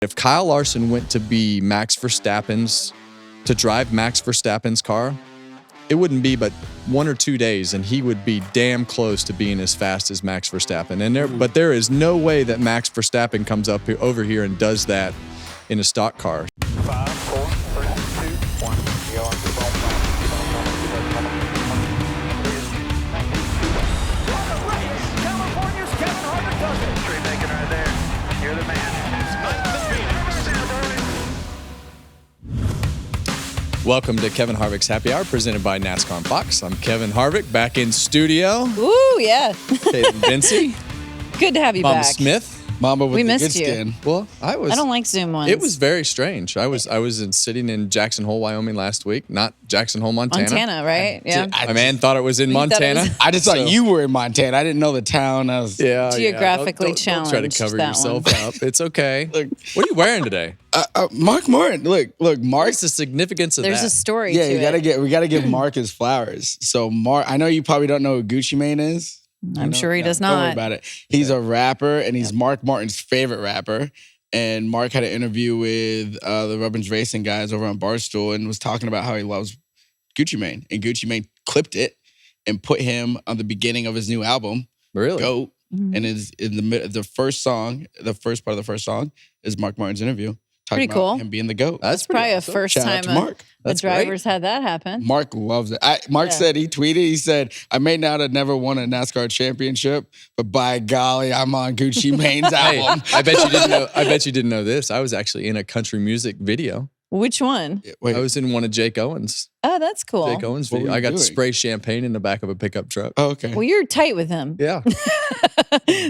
If Kyle Larson went to be to drive Max Verstappen's car, it wouldn't be but 1 or 2 days, and he would be damn close to being as fast as Max Verstappen. But there is no way that Max Verstappen comes over here and does that in a stock car. 5, 4, 3, 2, 1. What a race! California's Kevin Harvick does it. Tree making right there. You're the man. Welcome to Kevin Harvick's Happy Hour, presented by NASCAR and Fox. I'm Kevin Harvick, back in studio. Ooh, yeah. Kaitlyn, Vincie. Good to have you Mamba back. Smith. Mamba with We the missed good you. skin. Well, I don't like Zoom ones. It was very strange. I was sitting in Jackson Hole, Wyoming last week, not Jackson Hole, Montana. Montana, right? Yeah. My man thought it was in Montana. I just thought you were in Montana. I didn't know the town. I was Geographically Don't try to challenged, cover that yourself one. up. It's okay. Look. What are you wearing today? Mark Martin. Look, Mark. What's the significance of There's that? a story Yeah, to we gotta give Mark his flowers. So Mark, I know you probably don't know who Gucci Mane is. I'm sure he does Don't worry not. about it. He's a rapper, and he's Mark Martin's favorite rapper. And Mark had an interview with the Robbins Racing guys over on Barstool and was talking about how he loves Gucci Mane. And Gucci Mane clipped it and put him on the beginning of his new album, Really? GOAT. Mhm. And is in the first song, the first part of the first song is Mark Martin's interview. Talking Pretty about cool. him being the GOAT. That's Probably pretty a awesome. first Shout out time to Mark. the That's drivers had that happen. Mark loves it. Mark Yeah. said, he tweeted, he said, I may not have never won a NASCAR championship, but by golly, I'm on Gucci Mane's Hey, album. I bet you didn't know. I bet you didn't know this. I was actually in a country music video. Which one? Wait, I was in one of Jake Owens. Oh, that's cool. Jake Owens What video. were you I got to doing? spray champagne in the back of a pickup truck. oh, okay. Well, you're tight with him. Yeah.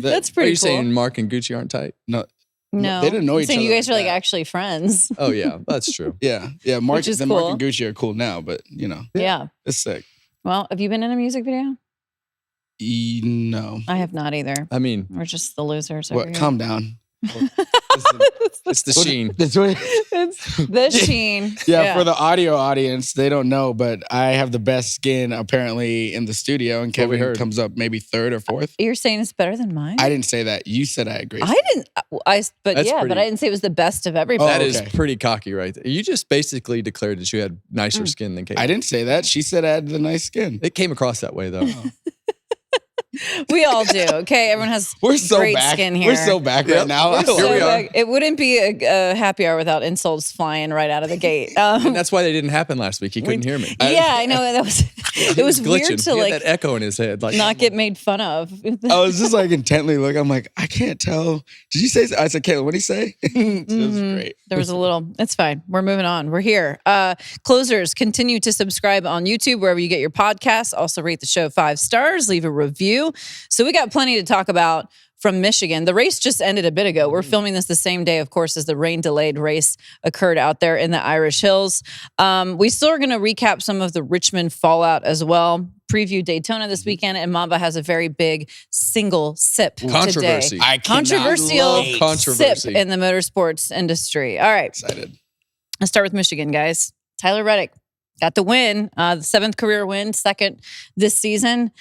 That's Are pretty you cool. saying Mark and Gucci aren't tight? No, No. they didn't know I'm each saying other you guys like are like that. actually friends. Oh yeah, that's true. yeah. Mark, Which is Mark cool. and Gucci are cool now, but Yeah. it's sick. Well, have you been in a music video? No. I have not either. I mean, We're just the losers over What? here. Calm down. it's the sheen. That's what- It's the sheen. yeah, for the audio audience, they don't know, but I have the best skin apparently in the studio, and what we Kevin heard. comes up maybe third or fourth. You're saying it's better than mine? I didn't say that. You said I agree. I didn't. But That's but pretty- I didn't say it was the best of everybody. That is okay. pretty cocky, right there. You just basically declared that you had nicer skin than Kate. I didn't say that. She said I had the nice skin. It came across that way though. We all do. Okay, everyone has We're so great back. skin here. We're so back Yep. right now. We're So Here we are. It wouldn't be a happy hour without insults flying right out of the gate. And that's why they didn't happen last week. He couldn't hear me. Yeah, I know that was. It was glitching. weird to He had like that echo in his head. Like not get made fun of. I was just like intently looking. I'm like, I can't tell. Did you say? I said, Kayla, what did he say? It was great. There was a little. It's fine. We're moving on. We're here. Closers, continue to subscribe on YouTube wherever you get your podcasts. Also rate the show 5 stars. Leave a review. So we got plenty to talk about from Michigan. The race just ended a bit ago. We're filming this the same day, of course, as the rain-delayed race occurred out there in the Irish Hills. We still are going to recap some of the Richmond fallout as well. Preview Daytona this weekend, and Mamba has a very big single sip Controversy. today. I cannot Controversial wait. Controversy. sip in the motorsports industry. All right, Excited. let's start with Michigan, guys. Tyler Reddick got the win, the 7th career win, 2nd this season.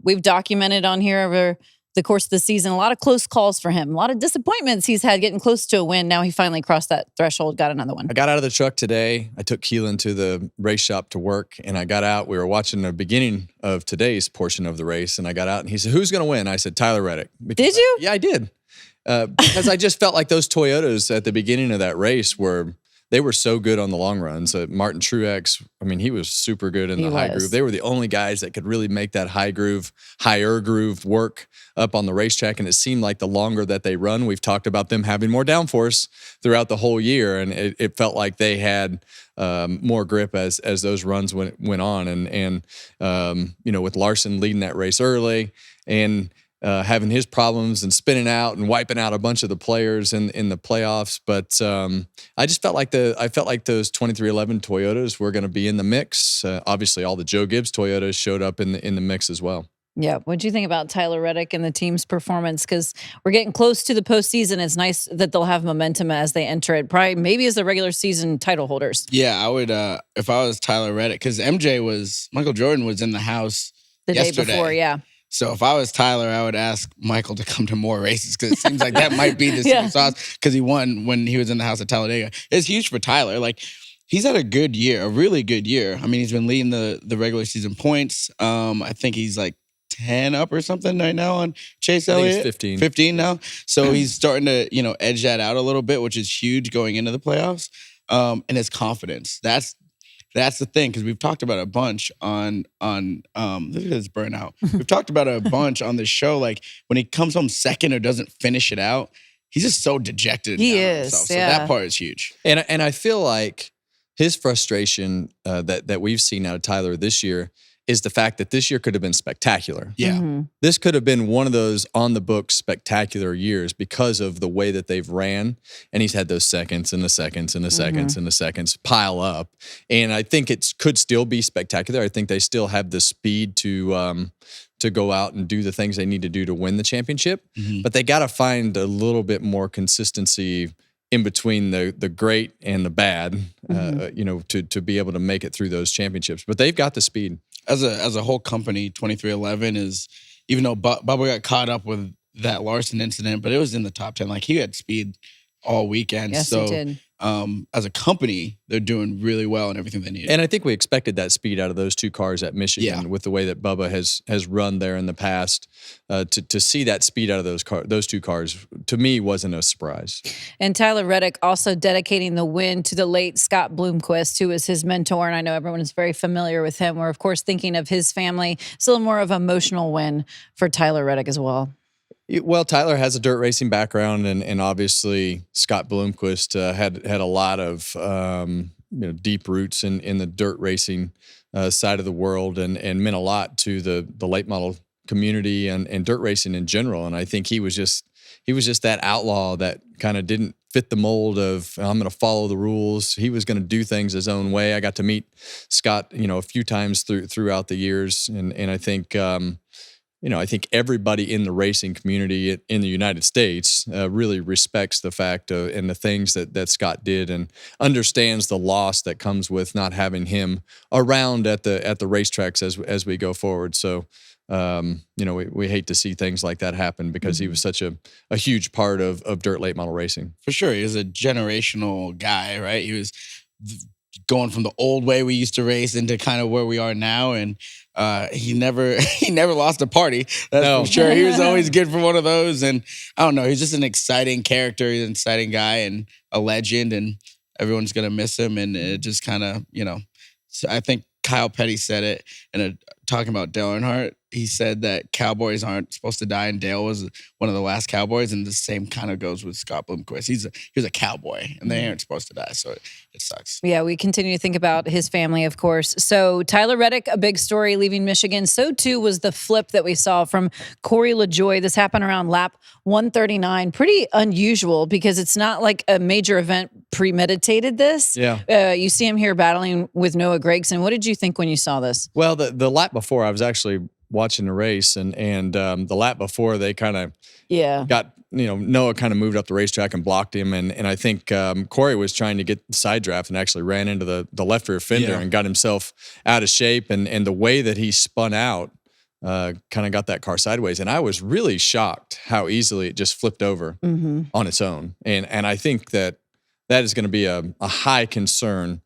We've documented on here over the course of the season a lot of close calls for him, a lot of disappointments he's had getting close to a win. Now he finally crossed that threshold, got another one. I got out of the truck today. I took Kaitlyn to the race shop to work, and I got out. We were watching the beginning of today's portion of the race, and I got out, and he said, "Who's going to win?" I said, "Tyler Reddick." Did you? Yeah, I did. Because I just felt like those Toyotas at the beginning of that race were so good on the long runs. Martin Truex, I mean, he was super good in the high groove. They were the only guys that could really make that higher groove work up on the racetrack. And it seemed like the longer that they run, we've talked about them having more downforce throughout the whole year. And it felt like they had more grip as those runs went on. And with Larson leading that race early and having his problems and spinning out and wiping out a bunch of the players in the playoffs. But I just felt like those 2311 Toyotas were going to be in the mix. Obviously, all the Joe Gibbs Toyotas showed up in the mix as well. Yeah. What do you think about Tyler Reddick and the team's performance? Because we're getting close to the postseason. It's nice that they'll have momentum as they enter it, probably maybe as the regular season title holders. Yeah, I would if I was Tyler Reddick, because Michael Jordan was in the house The yesterday. day before, yeah. So if I was Tyler, I would ask Michael to come to more races because it seems like that might be the secret sauce because he won when he was in the house at Talladega. It's huge for Tyler. Like, he's had a good year, a really good year. I mean, he's been leading the regular season points. I think he's like 10 up or something right now on Chase Elliott. I think it's 15. 15 now. So he's starting to, edge that out a little bit, which is huge going into the playoffs. And his confidence. That's the thing, because we've talked about a bunch on look at this burnout. We've talked about a bunch on this show. Like, when he comes home second or doesn't finish it out, he's just so dejected. He down on is, himself. So yeah. that part is huge. And I feel like his frustration that we've seen out of Tyler this year is the fact that this year could have been spectacular. Yeah. This could have been one of those on the books spectacular years because of the way that they've ran. And he's had those seconds and the seconds and the seconds and the seconds pile up. And I think it could still be spectacular. I think they still have the speed to go out and do the things they need to do to win the championship. But they got to find a little bit more consistency in between the great and the bad, to be able to make it through those championships. But they've got the speed. As a whole company, 2311 is, even though Bubba got caught up with that Larson incident, but it was in the top 10. Like, he had speed all weekend. Yes, so he did. As a company, they're doing really well in everything they need. And I think we expected that speed out of those two cars at Michigan with the way that Bubba has run there in the past. To see that speed out of those two cars, to me, wasn't a surprise. And Tyler Reddick also dedicating the win to the late Scott Bloomquist, who was his mentor. And I know everyone is very familiar with him. We're, of course, thinking of his family. It's a little more of an emotional win for Tyler Reddick as well. Well, Tyler has a dirt racing background, and obviously Scott Bloomquist had a lot of deep roots in the dirt racing side of the world, and meant a lot to the late model community and dirt racing in general. And I think he was just that outlaw that kind of didn't fit the mold of, I'm going to follow the rules. He was going to do things his own way. I got to meet Scott, a few times throughout the years, and I think. I think everybody in the racing community in the United States really respects the fact and the things that Scott did, and understands the loss that comes with not having him around at the racetracks as we go forward. So, we hate to see things like that happen because he was such a huge part of dirt late model racing. For sure, he was a generational guy, right? He was going from the old way we used to race into kind of where we are now, and he never lost a party. That's for sure. He was always good for one of those, and I don't know, he's just an exciting character. He's an exciting guy and a legend, and everyone's gonna miss him. And it just kind of, so I think Kyle Petty said it, and talking about Dale Earnhardt, he said that cowboys aren't supposed to die, and Dale was one of the last cowboys, and the same kind of goes with Scott Bloomquist. He was a cowboy, and they aren't supposed to die, so it sucks. Yeah, we continue to think about his family, of course. So Tyler Reddick, a big story leaving Michigan. So too was the flip that we saw from Corey Lajoie. This happened around lap 139. Pretty unusual because it's not like a major event premeditated this. Yeah. You see him here battling with Noah Gragson. What did you think when you saw this? Well, the lap before, I was actually watching the race, and the lap before, they kind of got, Noah kind of moved up the racetrack and blocked him, and I think Corey was trying to get the side draft and actually ran into the left rear fender and got himself out of shape, and the way that he spun out kind of got that car sideways, and I was really shocked how easily it just flipped over on its own, and I think that is going to be a high concern.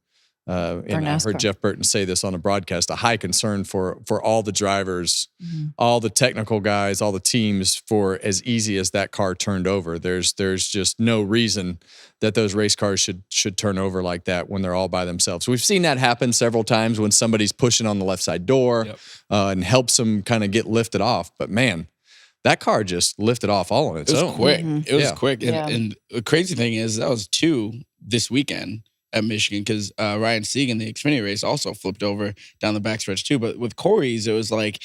And I heard Jeff Burton say this on a broadcast, a high concern for all the drivers, all the technical guys, all the teams, for as easy as that car turned over. There's just no reason that those race cars should turn over like that when they're all by themselves. We've seen that happen several times when somebody's pushing on the left side door and helps them kind of get lifted off. But man, that car just lifted off all on its own. Quick. It was quick. And the crazy thing is that was 2 this weekend at Michigan, because Ryan Sieg in the Xfinity race also flipped over down the backstretch too. But with Corey's, it was like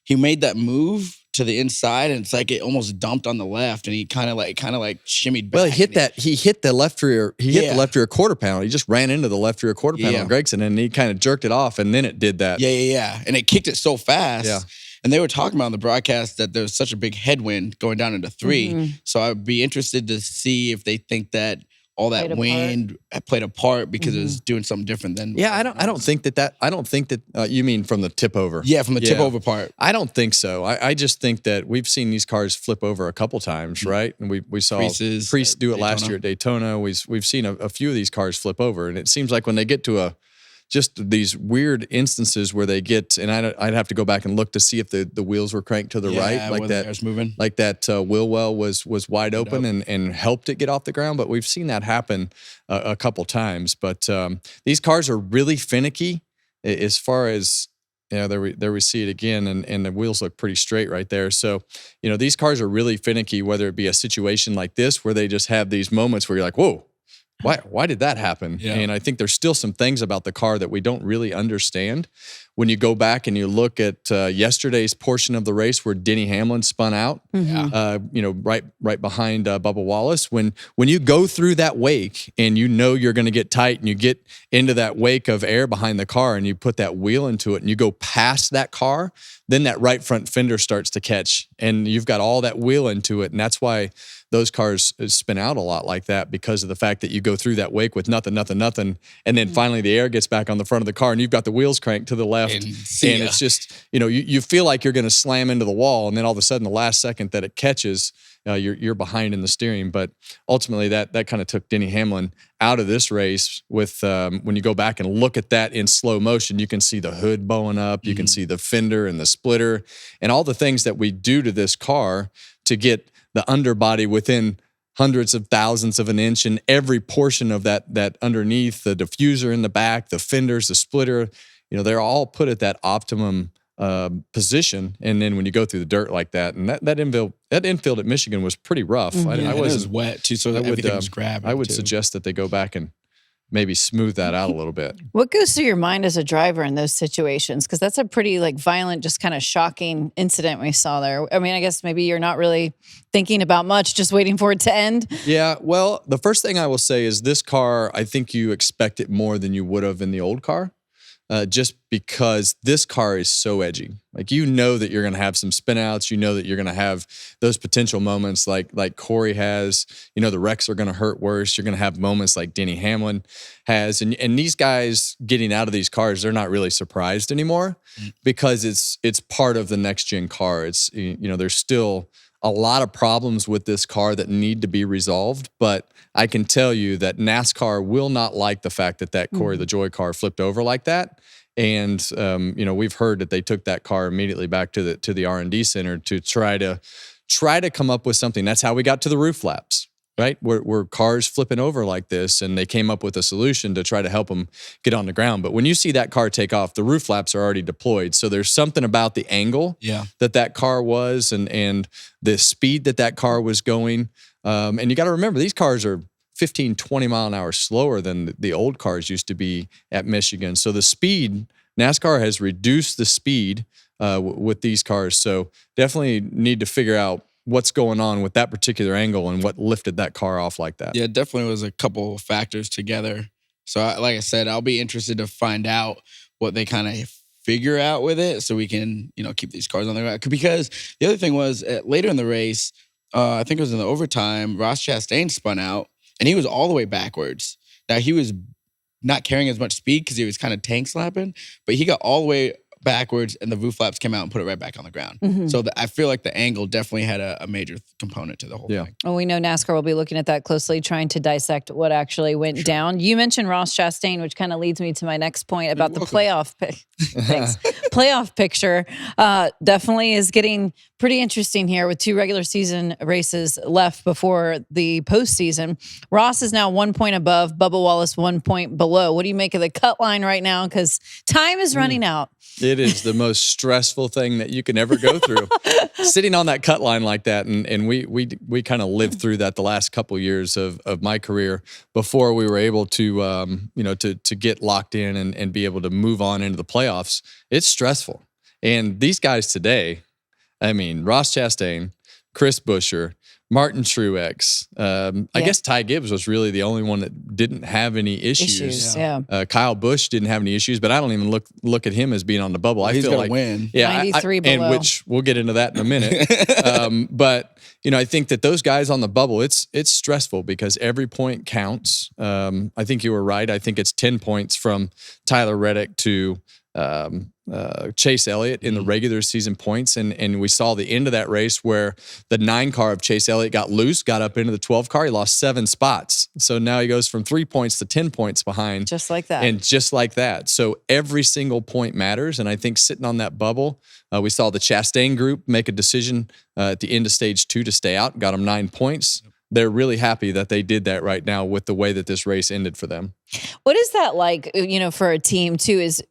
he made that move to the inside, and it's like it almost dumped on the left, and he kind of like shimmied back. Well, he hit the left rear. He hit the left rear quarter panel. He just ran into the left rear quarter panel of Gragson, and he kind of jerked it off, and then it did that. Yeah. And it kicked it so fast. Yeah. And they were talking about on the broadcast that there was such a big headwind going down into 3. So I'd be interested to see if they think that all that wind played a part because it was doing something different than. Yeah, I don't think that you mean from the tip over. Yeah, from the tip over part. I don't think so. I just think that we've seen these cars flip over a couple times, right? And we saw Priest do it last year at Daytona. We've seen a few of these cars flip over, and it seems like when they get to just these weird instances where they get, and I'd have to go back and look to see if the wheels were cranked to the right, like that, moving. like that wheel well was wide open and helped it get off the ground. But we've seen that happen a couple times. But these cars are really finicky as far as, there we see it again, and the wheels look pretty straight right there. So, these cars are really finicky, whether it be a situation like this where they just have these moments where you're like, whoa, why did that happen? Yeah. And I think there's still some things about the car that we don't really understand. When you go back and you look at yesterday's portion of the race where Denny Hamlin spun out, right behind Bubba Wallace. When you go through that wake and you're going to get tight and you get into that wake of air behind the car and you put that wheel into it and you go past that car, then that right front fender starts to catch and you've got all that wheel into it. And that's why those cars spin out a lot like that, because of the fact that you go through that wake with nothing. And then finally the air gets back on the front of the car and you've got the wheels cranked to the left. And it's just, you feel like you're going to slam into the wall. And then all of a sudden, the last second that it catches, you're behind in the steering. But ultimately, that kind of took Denny Hamlin out of this race. With when you go back and look at that in slow motion, you can see the hood bowing up. You can see the fender and the splitter and all the things that we do to this car to get the underbody within hundreds of thousands of an inch, and every portion of that underneath, the diffuser in the back, the fenders, the splitter, they're all put at that optimum position. And then when you go through the dirt like that, and that infield at Michigan was pretty rough. It was wet too, so everything was grabbing. I would suggest that they go back and maybe smooth that out a little bit. What goes through your mind as a driver in those situations? Because that's a pretty violent, just kind of shocking incident we saw there. I mean, I guess maybe you're not really thinking about much, just waiting for it to end. Yeah, well, the first thing I will say is this car, I think you expect it more than you would have in the old car. Just because this car is so edgy. That you're going to have some spin outs. That you're going to have those potential moments like Corey has. The wrecks are going to hurt worse. You're going to have moments like Denny Hamlin has. And these guys getting out of these cars, they're not really surprised anymore because it's part of the next gen car. It's, there's still a lot of problems with this car that need to be resolved, but I can tell you that NASCAR will not like the fact that Corey Lajoie car flipped over like that. And we've heard that they took that car immediately back to the R&D center to try to come up with something. That's how we got to the roof flaps, right? Where cars flipping over like this, and they came up with a solution to try to help them get on the ground. But when you see that car take off, the roof flaps are already deployed. So there's something about the angle that car was and the speed that car was going. And you got to remember, these cars are 15, 20 mile an hour slower than the old cars used to be at Michigan. So the speed, NASCAR has reduced the speed with these cars. So definitely need to figure out what's going on with that particular angle and what lifted that car off like that. Yeah, definitely was a couple of factors together. So like I said, I'll be interested to find out what they kind of figure out with it so we can, keep these cars on the ground. Because the other thing was later in the race, I think it was in the overtime, Ross Chastain spun out. And he was all the way backwards. Now, he was not carrying as much speed because he was kind of tank slapping, but he got all the way backwards and the roof flaps came out and put it right back on the ground. So I feel like the angle definitely had a major component to the whole thing. Well, we know NASCAR will be looking at that closely, trying to dissect what actually went down. You mentioned Ross Chastain, which kind of leads me to my next point about the playoff playoff picture. Definitely is getting pretty interesting here with 2 regular season races left before the postseason. Ross is now 1 point above, Bubba Wallace 1 point below. What do you make of the cut line right now? Because time is running out. It is the most stressful thing that you can ever go through. Sitting on that cut line like that, and we kind of lived through that the last couple of years of my career before we were able to to get locked in and be able to move on into the playoffs. It's stressful. And these guys today, I mean, Ross Chastain, Chris Buescher, Martin Truex. I guess Ty Gibbs was really the only one that didn't have any issues. Yeah. Kyle Busch didn't have any issues, but I don't even look at him as being on the bubble. I He's feel gonna like win. Yeah, 93 below. and which we'll get into that in a minute. But I think that those guys on the bubble, it's stressful because every point counts. I think you were right. I think it's 10 points from Tyler Reddick to Chase Elliott in the regular season points. And we saw the end of that race where the 9 car of Chase Elliott got loose, got up into the 12 car. He lost 7 spots. So now he goes from 3 points to 10 points behind. Just like that. And just like that. So every single point matters. And I think sitting on that bubble, we saw the Chastain group make a decision at the end of stage 2 to stay out, got them 9 points. They're really happy that they did that right now with the way that this race ended for them. What is that like, for a team too, is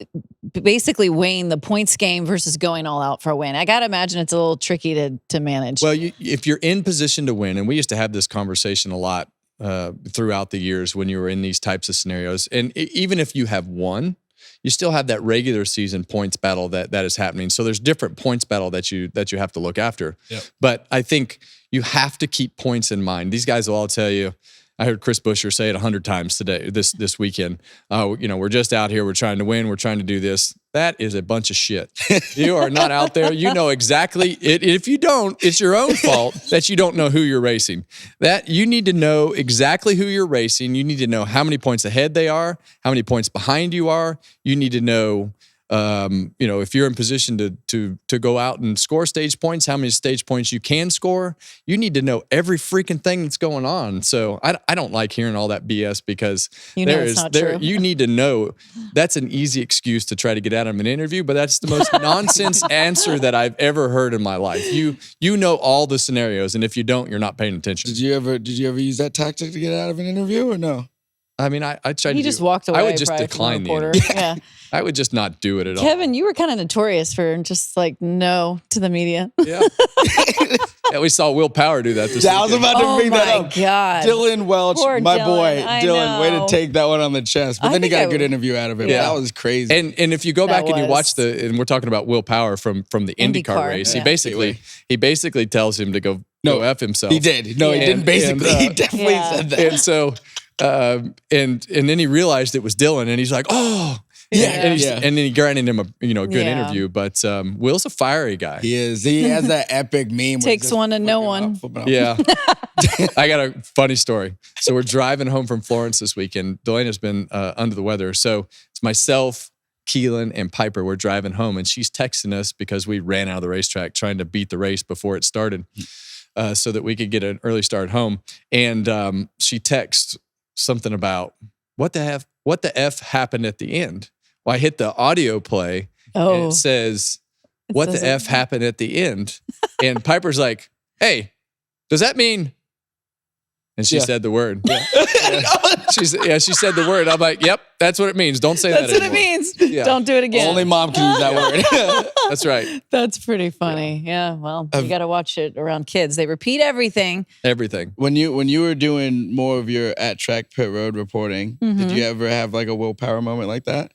basically weighing the points game versus going all out for a win? I got to imagine it's a little tricky to manage. Well, if you're in position to win, and we used to have this conversation a lot throughout the years when you were in these types of scenarios, and even if you have won, you still have that regular season points battle that is happening. So there's different points battle that you have to look after. Yep. But I think you have to keep points in mind. These guys will all tell you. I heard Chris Buescher say it 100 times today, this weekend. We're just out here. We're trying to win. We're trying to do this. That is a bunch of shit. You are not out there. You know exactly. If you don't, it's your own fault that you don't know who you're racing. That you need to know exactly who you're racing. You need to know how many points ahead they are, how many points behind you are. You need to know. If you're in position to go out and score stage points, how many stage points you can score, you need to know every freaking thing that's going on. So I don't like hearing all that BS because it's not true. You need to know. That's an easy excuse to try to get out of an interview, but that's the most nonsense answer that I've ever heard in my life. You know all the scenarios, and if you don't, you're not paying attention. Did you ever use that tactic to get out of an interview or no? I mean, I tried. He just walked away. I would just decline the interview. Yeah. I would just not do it at all. Kevin, you were kind of notorious for just like no to the media. Yeah. We saw Will Power do that this weekend. I was about to bring that up. Oh, my God. Dylan Welch, Poor my Dylan. boy. I Dylan, way know. to take that one on the chest. But then he got a good interview out of it. Yeah. That was crazy. And if you go That back and you watch was. and we're talking about Will Power from the IndyCar race, yeah. he basically tells him to go F himself. He did. No, he didn't basically. He definitely said that. And so, and then he realized it was Dylan, and he's like, oh. Yeah. And then he granted him a good interview. But Will's a fiery guy. He is. He has that epic meme. Takes one to know one. Yeah. I got a funny story. So we're driving home from Florence this weekend. Delena's been under the weather. So it's myself, Kaitlyn, and Piper. We're driving home, and she's texting us because we ran out of the racetrack trying to beat the race before it started so that we could get an early start home. And she texts something about what the F happened at the end. Well, I hit the audio play, and it says, what the F happened at the end? And Piper's like, hey, does that mean? And she said the word. Yeah. She said the word. I'm like, yep, that's what it means. Don't say that anymore. That's what it means. Yeah. Don't do it again. Only mom can use that word. That's right. That's pretty funny. Yeah. Well, you got to watch it around kids. They repeat everything. Everything. When you were doing more of your at track pit road reporting, did you ever have like a Will Power moment like that?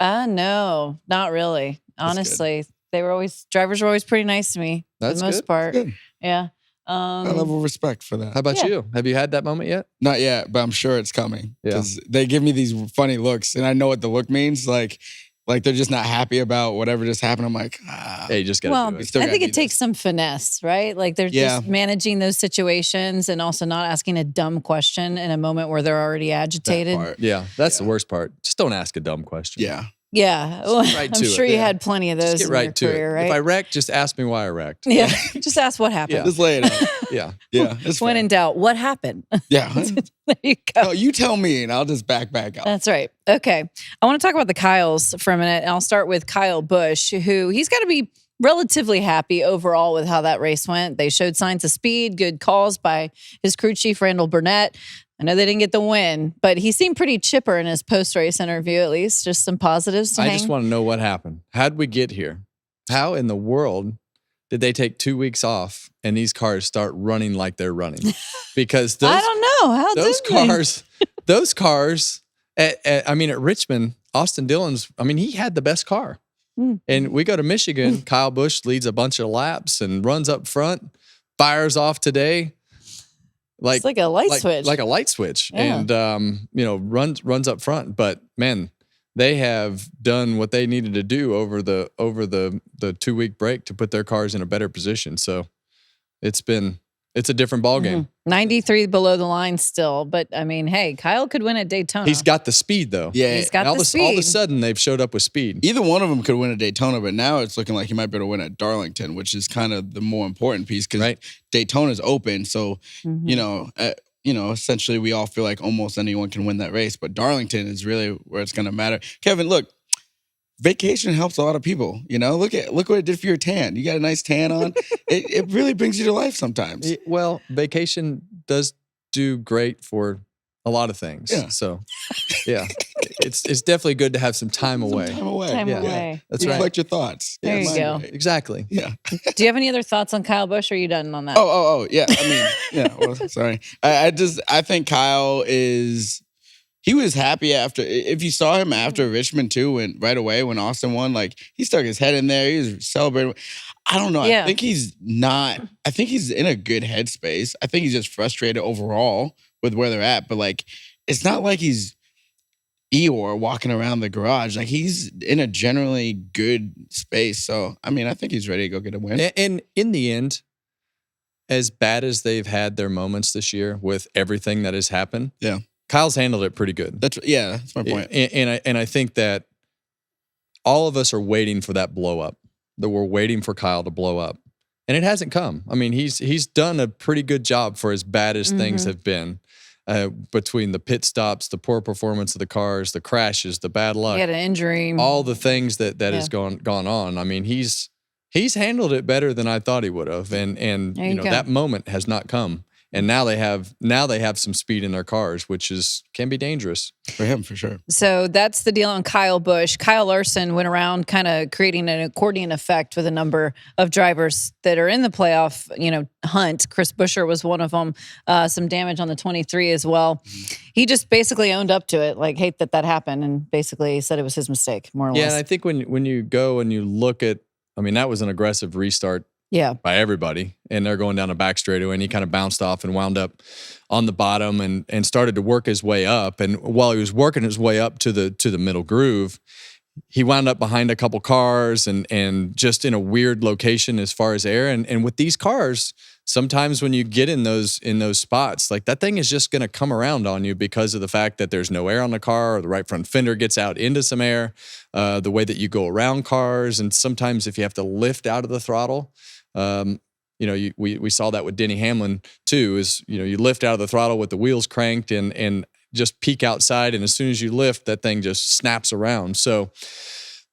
No, not really. Honestly, drivers were always pretty nice to me for the most part. Good. Yeah. I level respect for that. How about you? Have you had that moment yet? Not yet, but I'm sure it's coming. Yeah. Because they give me these funny looks, and I know what the look means. Like they're just not happy about whatever just happened. I'm like, hey, you just got to do it. I think it takes some finesse, right? Like they're just managing those situations and also not asking a dumb question in a moment where they're already agitated. Yeah, that's the worst part. Just don't ask a dumb question. Yeah. Yeah. Well, right I'm sure you had plenty of those just get in right your to career, it. right? If I wrecked, just ask me why I wrecked. Yeah. Just ask what happened. Just lay it out. Yeah. Yeah. When in doubt, what happened? Yeah. There you go. No, you tell me, and I'll just back out. That's right. Okay. I want to talk about the Kyles for a minute, and I'll start with Kyle Busch, who he's got to be relatively happy overall with how that race went. They showed signs of speed, good calls by his crew chief, Randall Burnett. I know they didn't get the win, but he seemed pretty chipper in his post-race interview, at least. Just some positives to hang. I just want to know what happened. How'd we get here? How in the world did they take 2 weeks off and these cars start running like they're running? Because I don't know. How those did they? cars, at Richmond, Austin Dillon's, he had the best car. And we go to Michigan, Kyle Busch leads a bunch of laps and runs up front, fires off today. It's like a light switch. Like a light switch. Yeah. And, runs up front. But, man, they have done what they needed to do over the 2-week break to put their cars in a better position. So it's a different ballgame. 93 below the line still. But, I mean, hey, Kyle could win at Daytona. He's got the speed, though. Yeah. He's got the speed. All of a sudden, they've showed up with speed. Either one of them could win at Daytona, but now it's looking like he might be able to win at Darlington, which is kind of the more important piece because Daytona's open. So, essentially we all feel like almost anyone can win that race, but Darlington is really where it's going to matter. Kevin, look, vacation helps a lot of people. Look what it did for your tan. You got a nice tan on. It really brings you to life sometimes. Well, vacation does do great for a lot of things. Yeah. So, yeah, it's definitely good to have some time away. Time away. That's right. Reflect your thoughts. There you go. Right. Exactly. Yeah. Do you have any other thoughts on Kyle Busch, or are you done on that? Oh, yeah. I mean, yeah. Well, sorry. I think Kyle he was happy after. If you saw him after Richmond too, right away when Austin won, like he stuck his head in there. He was celebrating. I don't know. Yeah. I think he's not. I think he's in a good headspace. I think he's just frustrated overall with where they're at. But like, it's not like he's Eeyore walking around the garage. Like he's in a generally good space. So I mean, I think he's ready to go get a win. And in the end, as bad as they've had their moments this year with everything that has happened, Kyle's handled it pretty good. That's my point. And I think that all of us are waiting for that blow up. That we're waiting for Kyle to blow up, and it hasn't come. I mean, he's done a pretty good job for as bad as things have been. Between the pit stops, the poor performance of the cars, the crashes, the bad luck, he had an injury, all the things that has gone on. I mean, he's handled it better than I thought he would have, and that moment has not come. And now they have some speed in their cars, which can be dangerous for him for sure. So that's the deal on Kyle Busch. Kyle Larson went around kind of creating an accordion effect with a number of drivers that are in the playoff, hunt. Chris Buescher was one of them. Some damage on the 23 as well. He just basically owned up to it, like hate that happened, and basically said it was his mistake, more or less. Yeah, and I think when you go and you look at, I mean, that was an aggressive restart. Yeah, by everybody, and they're going down a back straightaway, and he kind of bounced off and wound up on the bottom and started to work his way up. And while he was working his way up to the middle groove, he wound up behind a couple cars and just in a weird location as far as air. And with these cars, sometimes when you get in those spots, like that thing is just going to come around on you because of the fact that there's no air on the car, or the right front fender gets out into some air, the way that you go around cars, and sometimes if you have to lift out of the throttle. We saw that with Denny Hamlin too, is, you lift out of the throttle with the wheels cranked and just peek outside. And as soon as you lift, that thing just snaps around. So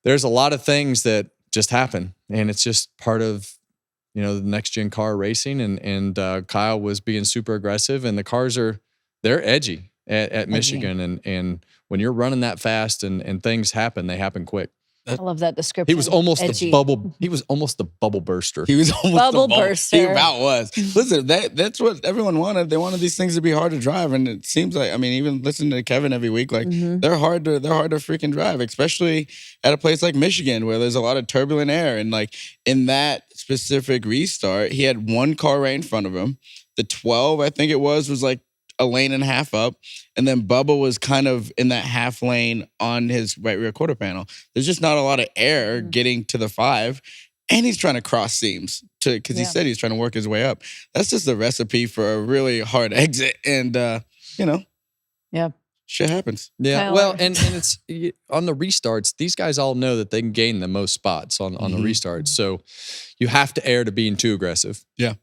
there's a lot of things that just happen, and it's just part of, the next gen car racing. And Kyle was being super aggressive, and the cars they're edgy at Michigan. And when you're running that fast and things happen, they happen quick. I love that description. He was almost edgy. the bubble. He was almost the bubble burster. He was almost bubble the burster. He about was. Listen, that's what everyone wanted. They wanted these things to be hard to drive, and it seems like, I mean, even listening to Kevin every week, like they're hard to freaking drive, especially at a place like Michigan where there's a lot of turbulent air. And like in that specific restart, he had one car right in front of him. The 12, I think it was like a lane and a half up, and then Bubba was kind of in that half lane on his right rear quarter panel. There's just not a lot of air getting to the 5, and he's trying to cross seams because he said he's trying to work his way up. That's just the recipe for a really hard exit, and shit happens. Yeah, Tyler. well, and it's on the restarts. These guys all know that they can gain the most spots on the restarts, so you have to err to being too aggressive. Yeah,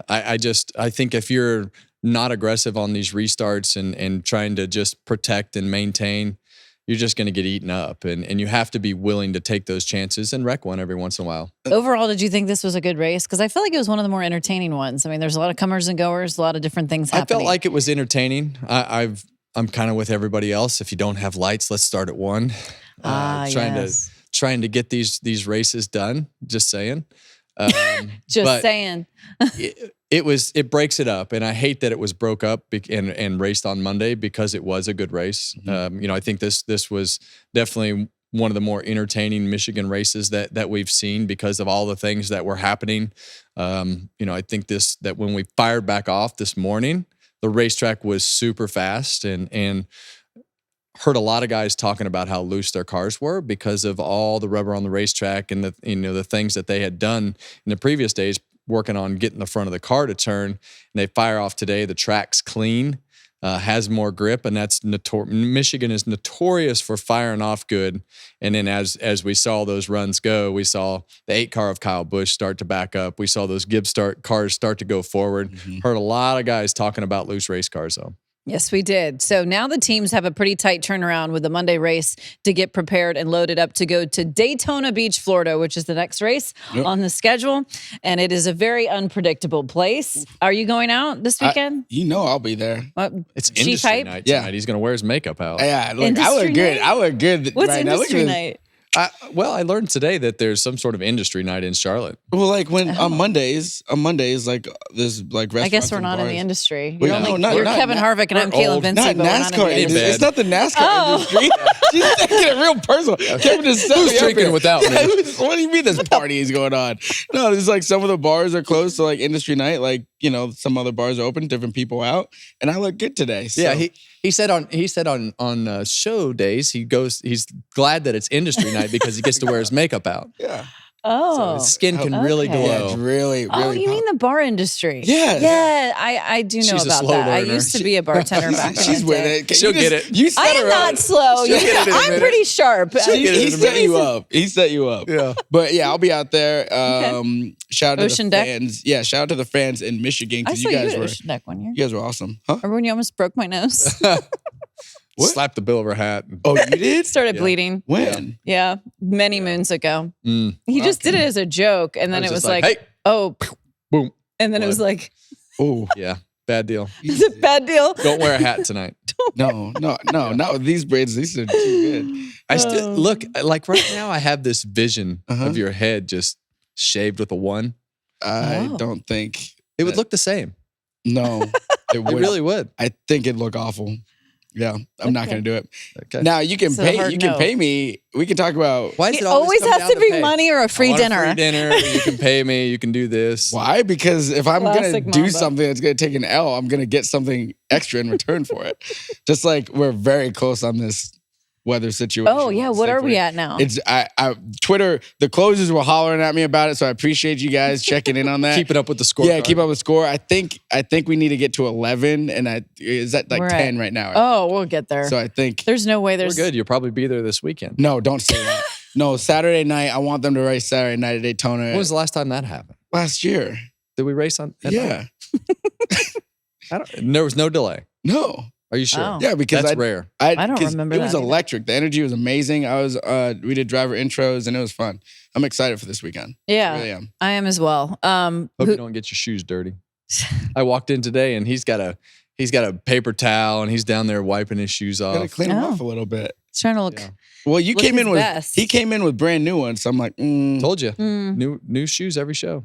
I think if you're not aggressive on these restarts and trying to just protect and maintain, you're just going to get eaten up. And you have to be willing to take those chances and wreck one every once in a while. Overall, did you think this was a good race? Because I feel like it was one of the more entertaining ones. I mean, there's a lot of comers and goers, a lot of different things happening. I felt like it was entertaining. I'm kind of with everybody else. If you don't have lights, let's start at 1. Trying to get these races done. Just saying. Saying. It breaks it up, and I hate that it was broke up and raced on Monday because it was a good race. I think this was definitely one of the more entertaining Michigan races that we've seen because of all the things that were happening. I think that when we fired back off this morning, the racetrack was super fast and heard a lot of guys talking about how loose their cars were because of all the rubber on the racetrack and the things that they had done in the previous days working on getting the front of the car to turn. And they fire off today. The track's clean, has more grip, and that's Michigan is notorious for firing off good. And then as we saw those runs go, we saw the 8 car of Kyle Busch start to back up. We saw those Gibbs cars start to go forward. Heard a lot of guys talking about loose race cars though. Yes, we did. So now the teams have a pretty tight turnaround with the Monday race to get prepared and loaded up to go to Daytona Beach, Florida, which is the next race on the schedule. And it is a very unpredictable place. Are you going out this weekend? I'll be there. It's industry night tonight. He's going to wear his makeup out. Yeah, look, I look good. I look good. What's right industry now. night? I learned today that there's some sort of industry night in Charlotte. Well, like when on Mondays, like there's like restaurants. I guess we're not in the industry. You're, Well, you're Kevin Harvick and I'm Kaitlyn Vincie. Not NASCAR. It's not the NASCAR industry. She's taking it real personal. Kevin just set Who's me up drinking here. without me? What do you mean this party is going on? No, it's like some of the bars are closed to like industry night. Like, some other bars are open, different people out. And I look good today. So. Yeah, he said on show days he's glad that it's industry night because he gets to wear his makeup out. Yeah. Oh. So his skin can really okay. glow. Yeah, it's really, really. Oh, you mean the bar industry? Yeah. Yeah, I do know She's a about slow that. I learner. used to be a bartender back in She's the with day. it. She'll get it. You set I am her not up. slow. She'll get it in a I'm minute. pretty sharp. He set you up. He set you up. Yeah. But yeah, I'll be out there. Shout out to Ocean the Deck? fans. Yeah, shout out to the fans in Michigan I because saw you you guys at were Ocean Deck one year. you guys were awesome. Huh? Remember when you almost broke my nose? What? Slapped the bill of her hat. Oh, you did? Started bleeding. When? Yeah, many moons ago. Mm. He just did it as a joke, and then I it was just like, hey, oh, boom. and then it was Blood. like, Oh, Yeah, bad deal. is it a bad deal? Don't wear a hat tonight. no, not with these braids. These are too good. I still look like right now. I have this vision Uh-huh. of your head just shaved with a 1. I Oh. don't think It would look the same. No, it It would. really would. I think it'd look awful. Yeah, I'm not Okay. going to do it. Okay. Now you can So pay. hard You can no. pay me. We can talk about Why is It it always come has down to be pay? money or a I free want dinner. free dinner. You can pay me. You can do this. why. Because if I'm going to Classic do Mamba. something that's going to take an L, I'm going to get something extra in return for it. Just like we're very close on this weather situation. Oh yeah, what are we at now? It's I Twitter. The closers were hollering at me about it, so I appreciate you guys checking in on that. Keeping up with the score. Yeah, keep up with score. I think we need to get to 11, and is that like We're 10 at- right now? Oh, we'll get there. So I think There's no way We're there's good. You'll probably be there this weekend. no, don't say that. No, Saturday night. I want them to race Saturday night at Daytona. When was the last time that happened? Last year? Did we race on? at Yeah. There was no delay. No. Are you sure? Oh. Yeah, because That's rare. I don't 'cause remember It that was either. electric. The energy was amazing. We did driver intros and it was fun. I'm excited for this weekend. I Yeah, really am. I am as well. Hope you don't get your shoes dirty. I walked in today and he's got a paper towel and he's down there wiping his shoes Gotta off. clean them Oh. off a little bit. trying to look. Yeah. Well, you Look came his in with best. he came in with brand new ones. So I'm like, Told you. Mm. New shoes every show.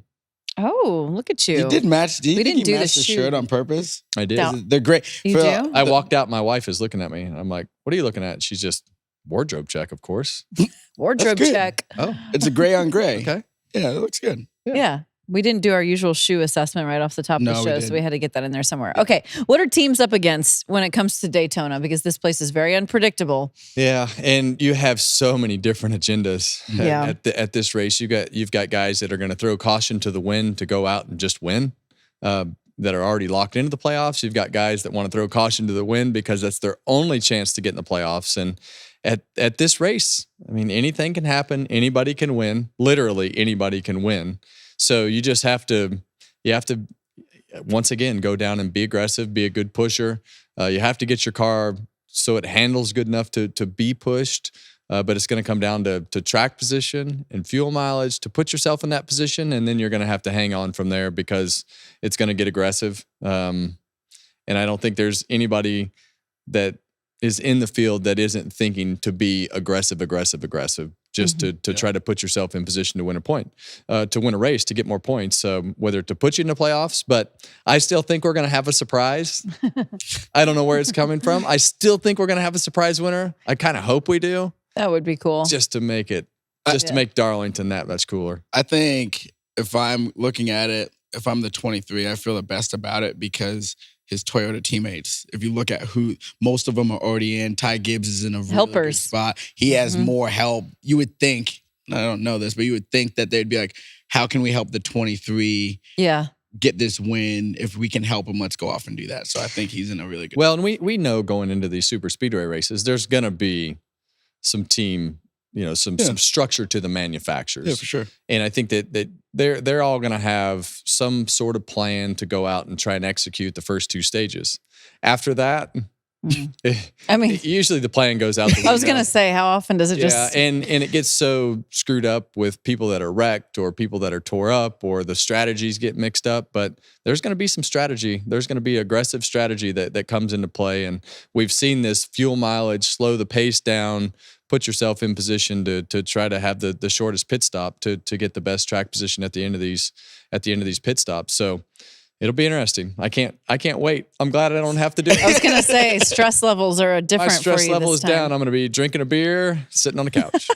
Oh, look at you. he did match. Do you We think didn't do he the matched the shoe. shirt on purpose? I did. No. They're great. You For- do? I walked out. My wife is looking at me and I'm like, what are you looking at? She's just wardrobe check, of course. Wardrobe That's good. check. Oh, It's a gray on gray. okay. Yeah, it looks good. Yeah. We didn't do our usual shoe assessment right off the top No, of we the show, so didn't. we had to get that in there somewhere. Okay. What are teams up against when it comes to Daytona? Because this place is very unpredictable. Yeah, and you have so many different agendas Yeah. at this race. You've got guys that are going to throw caution to the wind to go out and just win, that are already locked into the playoffs. You've got guys that want to throw caution to the wind because that's their only chance to get in the playoffs. And at this race, I mean, anything can happen. Anybody can win. Literally, anybody can win. So you just have to once again go down and be aggressive, be a good pusher. You have to get your car so it handles good enough to be pushed. But it's going to come down to track position and fuel mileage to put yourself in that position, and then you're going to have to hang on from there because it's going to get aggressive. And I don't think there's anybody that is in the field that isn't thinking to be aggressive, just to try to put yourself in position to win a point, to win a race, to get more points, whether to put you in the playoffs. But I still think we're going to have a surprise. I don't know where it's coming from. I still think we're going to have a surprise winner. I kind of hope we do. That would be cool. Just to make it, to make Darlington that much cooler. I think if I'm looking at it, if I'm the 23, I feel the best about it because his Toyota teammates. If you look at who, most of them are already in. Ty Gibbs is in a really good spot. He has more help. You would think, I don't know this, but you would think that they'd be like, how can we help the 23 get this win? If we can help him, let's go off and do that. So I think he's in a really good and we know going into these super speedway races, there's going to be some team, some structure to the manufacturers. Yeah, for sure. And I think that they're all going to have some sort of plan to go out and try and execute the first 2 stages. After that, usually the plan goes out the window. I was going to say, how often does it just... Yeah, and it gets so screwed up with people that are wrecked or people that are tore up or the strategies get mixed up. But there's going to be some strategy. There's going to be aggressive strategy that comes into play. And we've seen this fuel mileage slow the pace down, put yourself in position to try to have the shortest pit stop to get the best track position at the end of these pit stops. So it'll be interesting. I can't wait. I'm glad I don't have to do it. I was gonna say stress levels are different. My stress for you level this is time. down. I'm gonna be drinking a beer, sitting on the couch.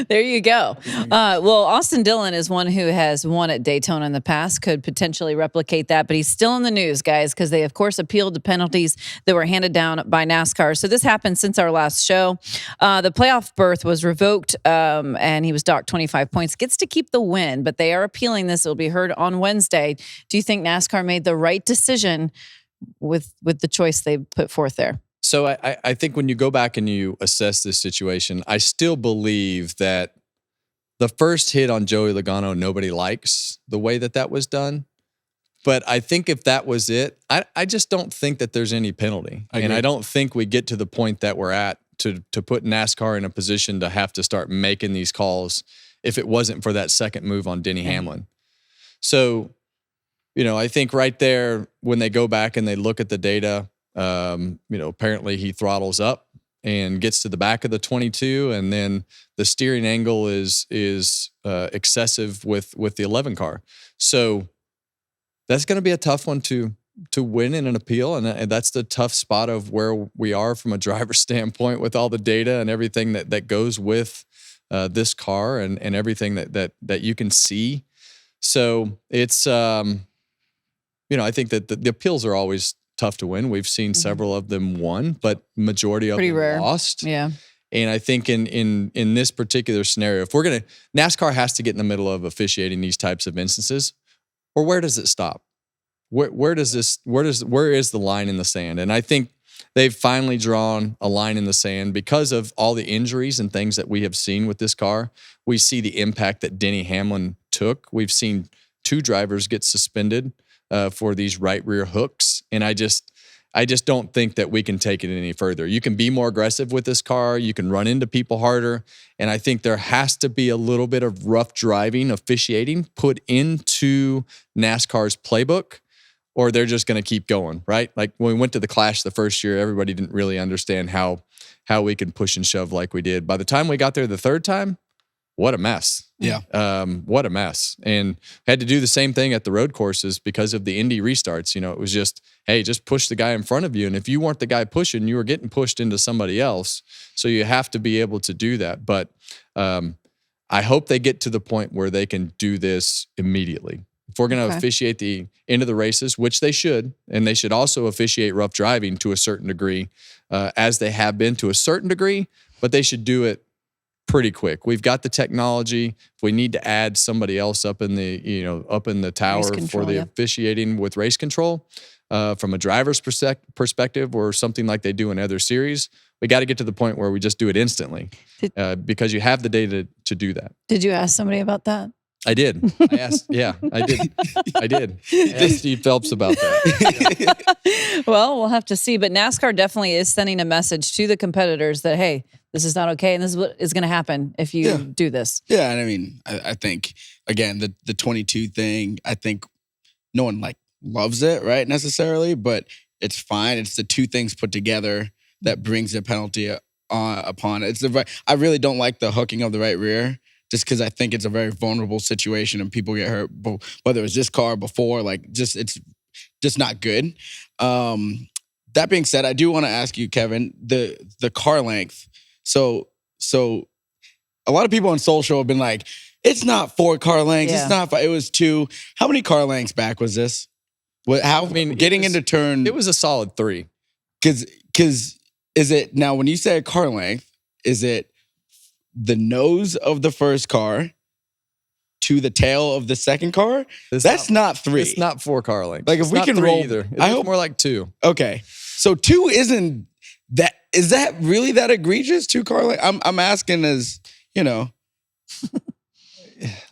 There you go. Well, Austin Dillon is one who has won at Daytona in the past, could potentially replicate that, but he's still in the news, guys, because they, of course, appealed the penalties that were handed down by NASCAR. So this happened since our last show. The playoff berth was revoked, and he was docked 25 points. Gets to keep the win, but they are appealing this. It will be heard on Wednesday. Do you think NASCAR made the right decision with the choice they put forth there? So I think when you go back and you assess this situation, I still believe that the first hit on Joey Logano, nobody likes the way that was done. But I think if that was it, I just don't think that there's any penalty. And I don't think we get to the point that we're at to put NASCAR in a position to have to start making these calls if it wasn't for that second move on Denny Hamlin. So, I think right there, when they go back and they look at the data, apparently he throttles up and gets to the back of the 22, and then the steering angle is excessive with the 11 car. So that's going to be a tough one to win in an appeal, and that's the tough spot of where we are from a driver's standpoint with all the data and everything that goes with this car and everything that you can see. So it's I think that the appeals are always tough to win. We've seen several of them won, but majority of them lost. Yeah. And I think in this particular scenario, if NASCAR has to get in the middle of officiating these types of instances, or where does it stop? Where is the line in the sand? And I think they've finally drawn a line in the sand because of all the injuries and things that we have seen with this car. We see the impact that Denny Hamlin took. We've seen 2 drivers get suspended for these right rear hooks. And I just don't think that we can take it any further. You can be more aggressive with this car. You can run into people harder. And I think there has to be a little bit of rough driving, officiating put into NASCAR's playbook, or they're just going to keep going, right? Like when we went to the Clash the first year, everybody didn't really understand how we can push and shove like we did. By the time we got there the third time, what a mess. Yeah. What a mess. And had to do the same thing at the road courses because of the Indy restarts. It was just, hey, just push the guy in front of you. And if you weren't the guy pushing, you were getting pushed into somebody else. So you have to be able to do that. But I hope they get to the point where they can do this immediately. If we're going to officiate the end of the races, which they should, and they should also officiate rough driving to a certain degree, as they have been to a certain degree, but they should do it pretty quick. We've got the technology. If we need to add somebody else up in the tower for the officiating with race control, from a driver's perspective or something like they do in other series, we got to get to the point where we just do it instantly because you have the data to do that. Did you ask somebody about that? I did. I asked. Yeah, I did. I asked Steve Phelps about that. Well, we'll have to see. But NASCAR definitely is sending a message to the competitors that, hey, this is not okay, and this is what is going to happen if you do this. Yeah, and I mean, I think, again, the 22 thing, I think no one loves it, right, necessarily, but it's fine. It's the 2 things put together that brings the penalty upon it. I really don't like the hooking of the right rear, just because I think it's a very vulnerable situation and people get hurt, whether it's this car before, it's just not good. That being said, I do want to ask you, Kevin, the car length. So a lot of people on social have been like, it's not 4 car lengths. Yeah. It's not 5. It was 2. How many car lengths back was this? Getting into turn, it was a solid 3. Because is it now when you say car length, is it the nose of the first car to the tail of the second car? That's not 3. It's not 4 car lengths. Like if it's we not can 3 roll either. I It's hope more like 2. Okay, so 2 isn't that? Is that really that egregious? 2 car length? I'm asking as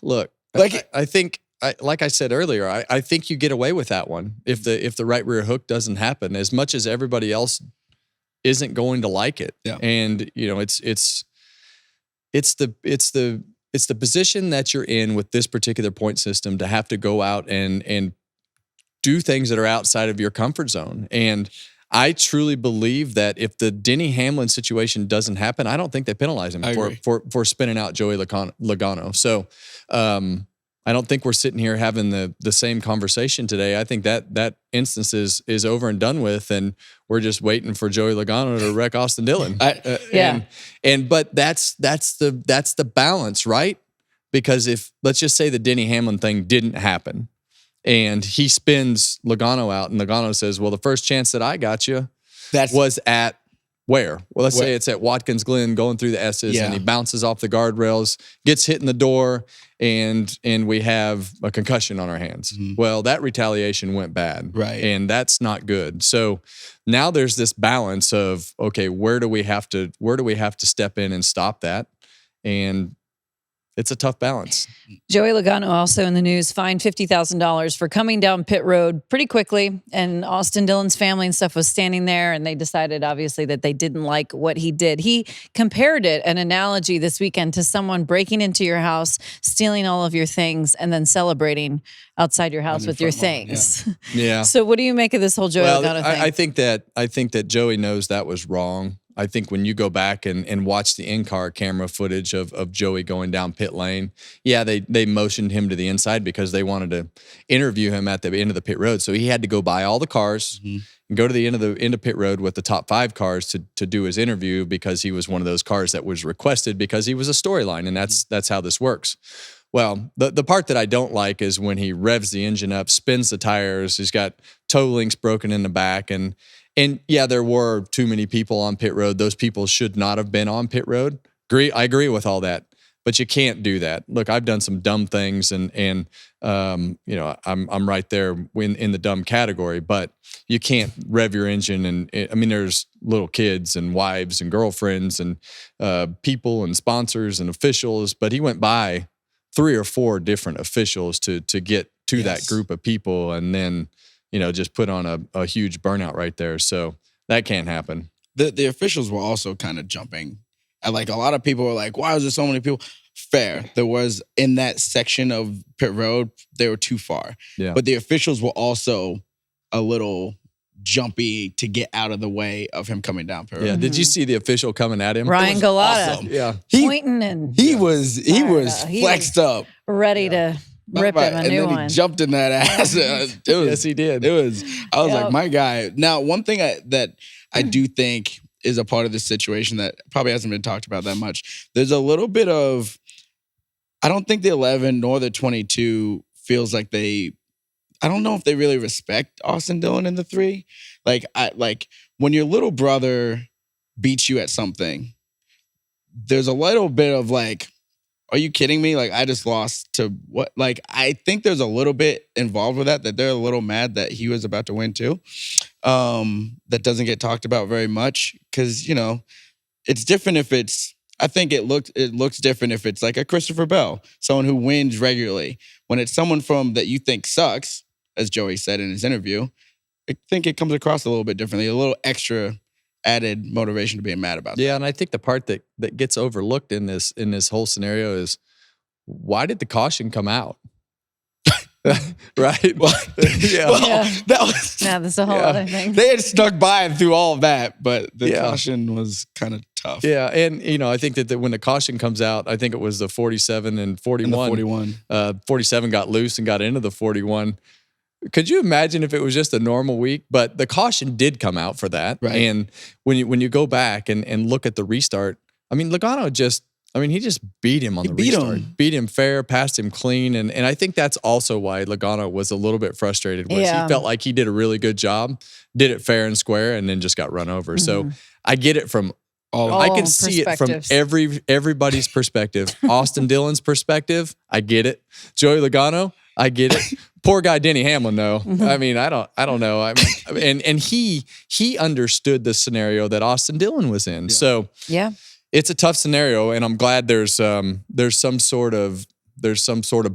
Look, like I think. Like I said earlier, I think you get away with that one if the right rear hook doesn't happen, as much as everybody else isn't going to like it. Yeah. And it's the position that you're in with this particular point system to have to go out and do things that are outside of your comfort zone. And I truly believe that if the Denny Hamlin situation doesn't happen, I don't think they penalize him for spinning out Joey Logano. So I don't think we're sitting here having the same conversation today. I think that instance is over and done with, and we're just waiting for Joey Logano to wreck Austin Dillon. But that's the balance, right? Because if, let's just say the Denny Hamlin thing didn't happen, and he spins Logano out, and Logano says, "Well, the first chance that I got you was at." Where? Well, let's say it's at Watkins Glen going through the S's and he bounces off the guardrails, gets hit in the door, and we have a concussion on our hands. Mm-hmm. Well, that retaliation went bad. Right. And that's not good. So now there's this balance of, okay, where do we have to step in and stop that? And it's a tough balance. Joey Logano also in the news, fined $50,000 for coming down pit road pretty quickly. And Austin Dillon's family and stuff was standing there, and they decided, obviously, that they didn't like what he did. He compared it, an analogy this weekend, to someone breaking into your house, stealing all of your things, and then celebrating outside your house with your things. Yeah. So what do you make of this whole Joey Logano thing? I think that Joey knows that was wrong. I think when you go back and watch the in-car camera footage of Joey going down pit lane, they motioned him to the inside because they wanted to interview him at the end of the pit road. So he had to go by all the cars and go to the end of pit road with the top 5 cars to do his interview, because he was one of those cars that was requested because he was a storyline, and that's how this works. Well, the part that I don't like is when he revs the engine up, spins the tires, he's got toe links broken in the back, and there were too many people on pit road. Those people should not have been on pit road. I agree with all that, but you can't do that. Look, I've done some dumb things, and I'm right there in the dumb category. But you can't rev your engine, and there's little kids and wives and girlfriends and people and sponsors and officials. But he went by 3 or 4 different officials to get to that group of people, and then just put on a huge burnout right there. So that can't happen. The officials were also kind of jumping. And like a lot of people were like, why is there so many people? Fair. There was, in that section of pit road, they were too far. Yeah. But the officials were also a little jumpy to get out of the way of him coming down pit road. Yeah. Did you see the official coming at him? Ryan Galata. Awesome. Yeah. Pointing and he was flexed up. Ready to rip him a new one. He jumped in that ass. Yes, he did. I was like, my guy. Now, one thing that I do think is a part of this situation that probably hasn't been talked about that much. There's a little bit of, I don't think the 11 nor the 22 feels like I don't know if they really respect Austin Dillon in the 3. Like when your little brother beats you at something, there's a little bit of like, are you kidding me? Like, I just lost to what? Like, I think there's a little bit involved with that they're a little mad that he was about to win too. That doesn't get talked about very much because, it's different if it's, I think it looks different if it's like a Christopher Bell, someone who wins regularly. When it's someone that you think sucks, as Joey said in his interview, I think it comes across a little bit differently, a little extra added motivation to being mad about that. Yeah, and I think the part that gets overlooked in this whole scenario is, why did the caution come out? Right? Well, that was that's a whole other thing. They had snuck by through all of that, but the caution was kind of tough. Yeah, and I think that when the caution comes out, I think it was the 47 and 41. 47 got loose and got into the 41. Could you imagine if it was just a normal week? But the caution did come out for that. Right. And when you go back and look at the restart, Logano just I mean, he just beat him on the restart. Beat him fair, passed him clean. And I think that's also why Logano was a little bit frustrated. He felt like he did a really good job, did it fair and square, and then just got run over. So I get it from I can see it from everybody's perspective. Austin Dillon's perspective, I get it. Joey Logano, I get it. Poor guy Denny Hamlin, though. I mean, I don't know. I mean, and he understood the scenario that Austin Dillon was in. Yeah. So it's a tough scenario, and I'm glad there's some sort of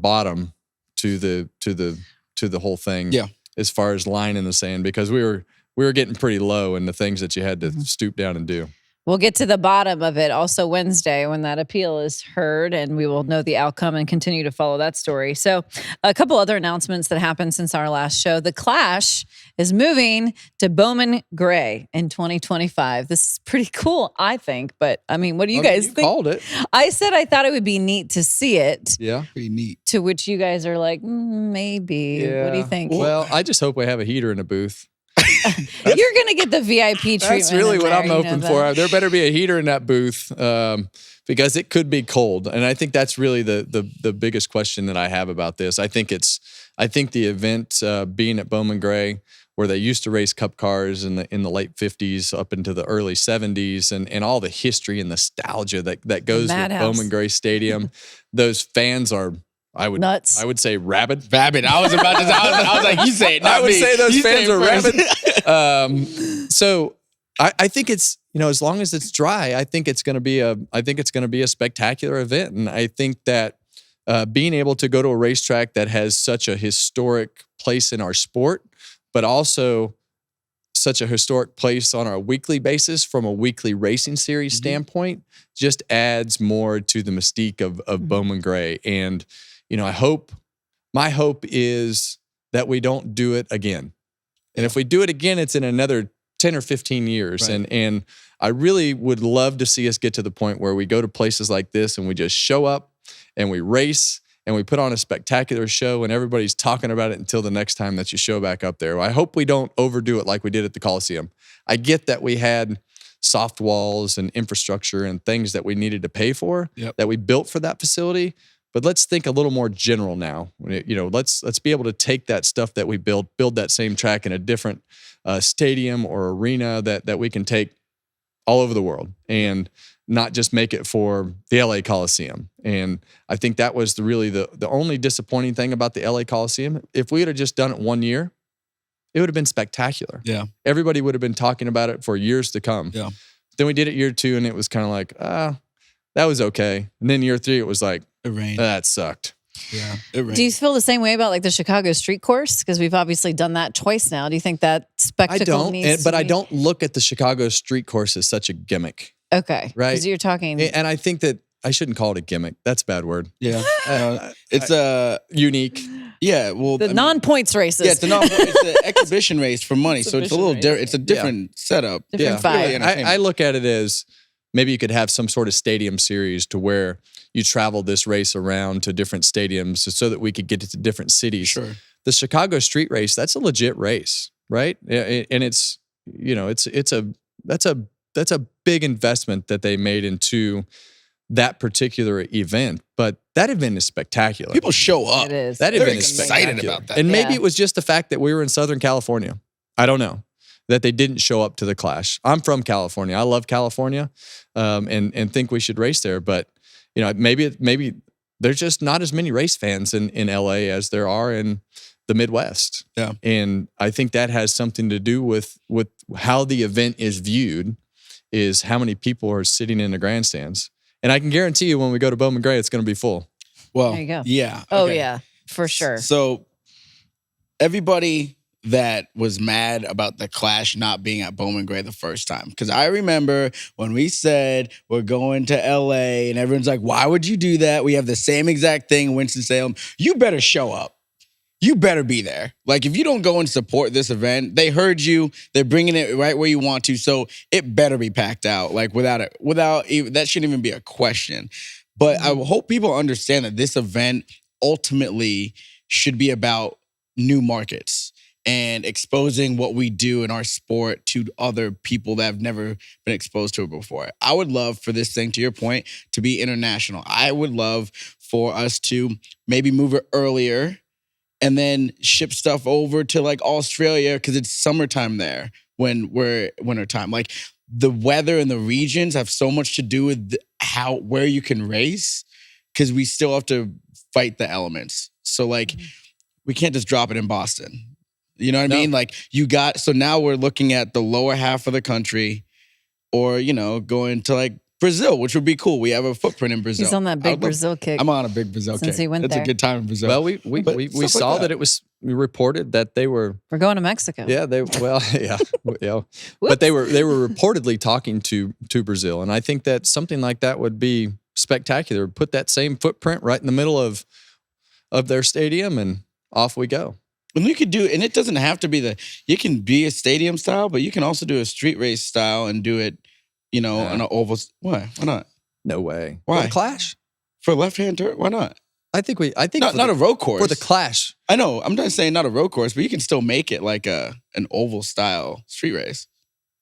bottom to the whole thing. Yeah. As far as line in the sand, because we were getting pretty low in the things that you had to stoop down and do. We'll get to the bottom of it also Wednesday when that appeal is heard, and we will know the outcome and continue to follow that story. So a couple other announcements that happened since our last show. The Clash is moving to Bowman Gray in 2025. This is pretty cool, I think. But, I mean, what do you guys think? Called it. I said I thought it would be neat to see it. Yeah. Pretty neat. To which you guys are like, maybe. Yeah. What do you think? Well, I just hope we have a heater in the booth. You're going to get the VIP treatment. That's really what I'm hoping for. There better be a heater in that booth because it could be cold. And I think that's really the biggest question that I have about this. I think the event being at Bowman Gray, where they used to race Cup cars in the late 50s up into the early 70s, and all the history and nostalgia that goes with Bowman Gray Stadium, those fans are nuts. I would say rabid. I was about to say, I was like, you say it, not I would me. say those you fans are rabid. So I think it's, as long as it's dry, I think it's going to be a spectacular event. And I think that being able to go to a racetrack that has such a historic place in our sport, but also such a historic place on a weekly basis from a weekly racing series standpoint, just adds more to the mystique of Bowman Gray. And my hope is that we don't do it again. And if we do it again, it's in another 10 or 15 years. Right. And I really would love to see us get to the point where we go to places like this and we just show up and we race and we put on a spectacular show and everybody's talking about it until the next time that you show back up there. I hope we don't overdo it like we did at the Coliseum. I get that we had soft walls and infrastructure and things that we needed to pay for that we built for that facility. But let's think a little more general now. Let's be able to take that stuff that we build that same track in a different stadium or arena that we can take all over the world and not just make it for the LA Coliseum. And I think that was really the only disappointing thing about the LA Coliseum. If we had just done it 1 year, it would have been spectacular. Yeah. Everybody would have been talking about it for years to come. Yeah. Then we did it year 2 and it was kind of like, that was okay. And then year 3, it was like, it rained. That sucked. Yeah, it rained. Do you feel the same way about like the Chicago street course? Because we've obviously done that twice now. Do you think that spectacle I don't look at the Chicago street course as such a gimmick. Okay. Right. Because you're talking. And I think that I shouldn't call it a gimmick. That's a bad word. Yeah. It's unique. Yeah. Well, the non-points races. Yeah, it's an exhibition race for money. So it's a little different. It's a different setup. Different vibe. Really I look at it as maybe you could have some sort of stadium series to where you travel this race around to different stadiums so that we could get it to different cities. Sure. The Chicago street race, that's a legit race, right? And it's that's a big investment that they made into that particular event. But that event is spectacular. People show up. It is. That They're event is excited about that. And maybe it was just the fact that we were in Southern California. I don't know. That they didn't show up to the Clash. I'm from California. I love California, and think we should race there. But maybe there's just not as many race fans in LA as there are in the Midwest. Yeah, and I think that has something to do with how the event is viewed, is how many people are sitting in the grandstands. And I can guarantee you, when we go to Bowman Gray, it's going to be full. Well, there you go. Yeah. Oh yeah, for sure. So everybody that was mad about the Clash not being at Bowman Gray the first time. Because I remember when we said we're going to LA and everyone's like, why would you do that? We have the same exact thing in Winston-Salem. You better show up. You better be there. Like, if you don't go and support this event, they heard you. They're bringing it right where you want to. So it better be packed out. Like, without that shouldn't even be a question. But I hope people understand that this event ultimately should be about new markets. and exposing what we do in our sport to other people that have never been exposed to it before. I would love for this thing, to your point, to be international. I would love for us to maybe move it earlier and then ship stuff over to like Australia because it's summertime there when we're wintertime. Like the weather and the regions have so much to do with where you can race because we still have to fight the elements. So like we can't just drop it in Boston. You know what I mean? Like so now we're looking at the lower half of the country or, going to like Brazil, which would be cool. We have a footprint in Brazil. He's on that big Brazil kick. I'm on a big Brazil kick. Since he went It's there. a good time in Brazil. Well, we saw that it was reported that they were. We're going to Mexico. Yeah, yeah. But they were reportedly talking to Brazil, and I think that something like that would be spectacular. Put that same footprint right in the middle of their stadium, and off we go. And you could do, and it doesn't have to be you can be a stadium style, but you can also do a street race style and do it, on an oval. Why? Why not? No way. Why? For the Clash? For left-hand turn? Why not? I think not a road course. For the Clash. I know. I'm not saying not a road course, but you can still make it like an oval style street race.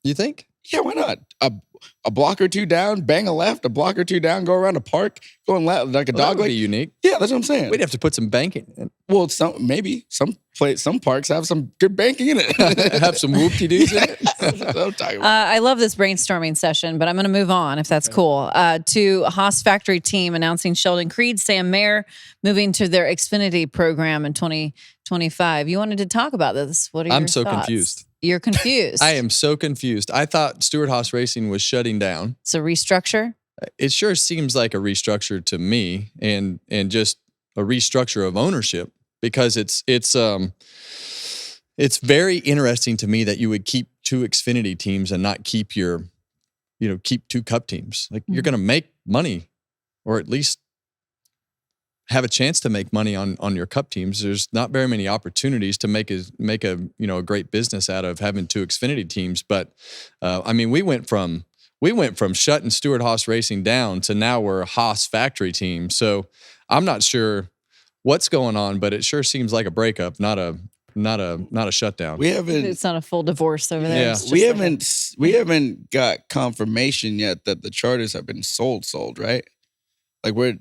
You think? Yeah, why not? A block or two down, bang a left, a block or two down, go around a park, going left like a dog. That would be unique. Yeah, that's what I'm saying. We'd have to put some banking in. Well, some parks have some good banking in it. Have some whoop-de-doos in it. That's what I'm talking about. I love this brainstorming session, but I'm going to move on if that's cool. To Haas Factory team announcing Sheldon Creed, Sam Mayer moving to their Xfinity program in 2025. You wanted to talk about this. What are your thoughts? Confused. You're confused. I am so confused. I thought Stewart-Haas Racing was shutting down. It's a restructure. It sure seems like a restructure to me, and just a restructure of ownership, because it's very interesting to me that you would keep two Xfinity teams and not keep keep two Cup teams. Like you're going to make money, or at least have a chance to make money on your Cup teams. There's not very many opportunities to make a great business out of having two Xfinity teams. But we went from shutting Stewart-Haas Racing down to now we're a Haas Factory team. So I'm not sure what's going on, but it sure seems like a breakup, not a shutdown. It's not a full divorce over there. Yeah. We haven't got confirmation yet that the charters have been sold, right?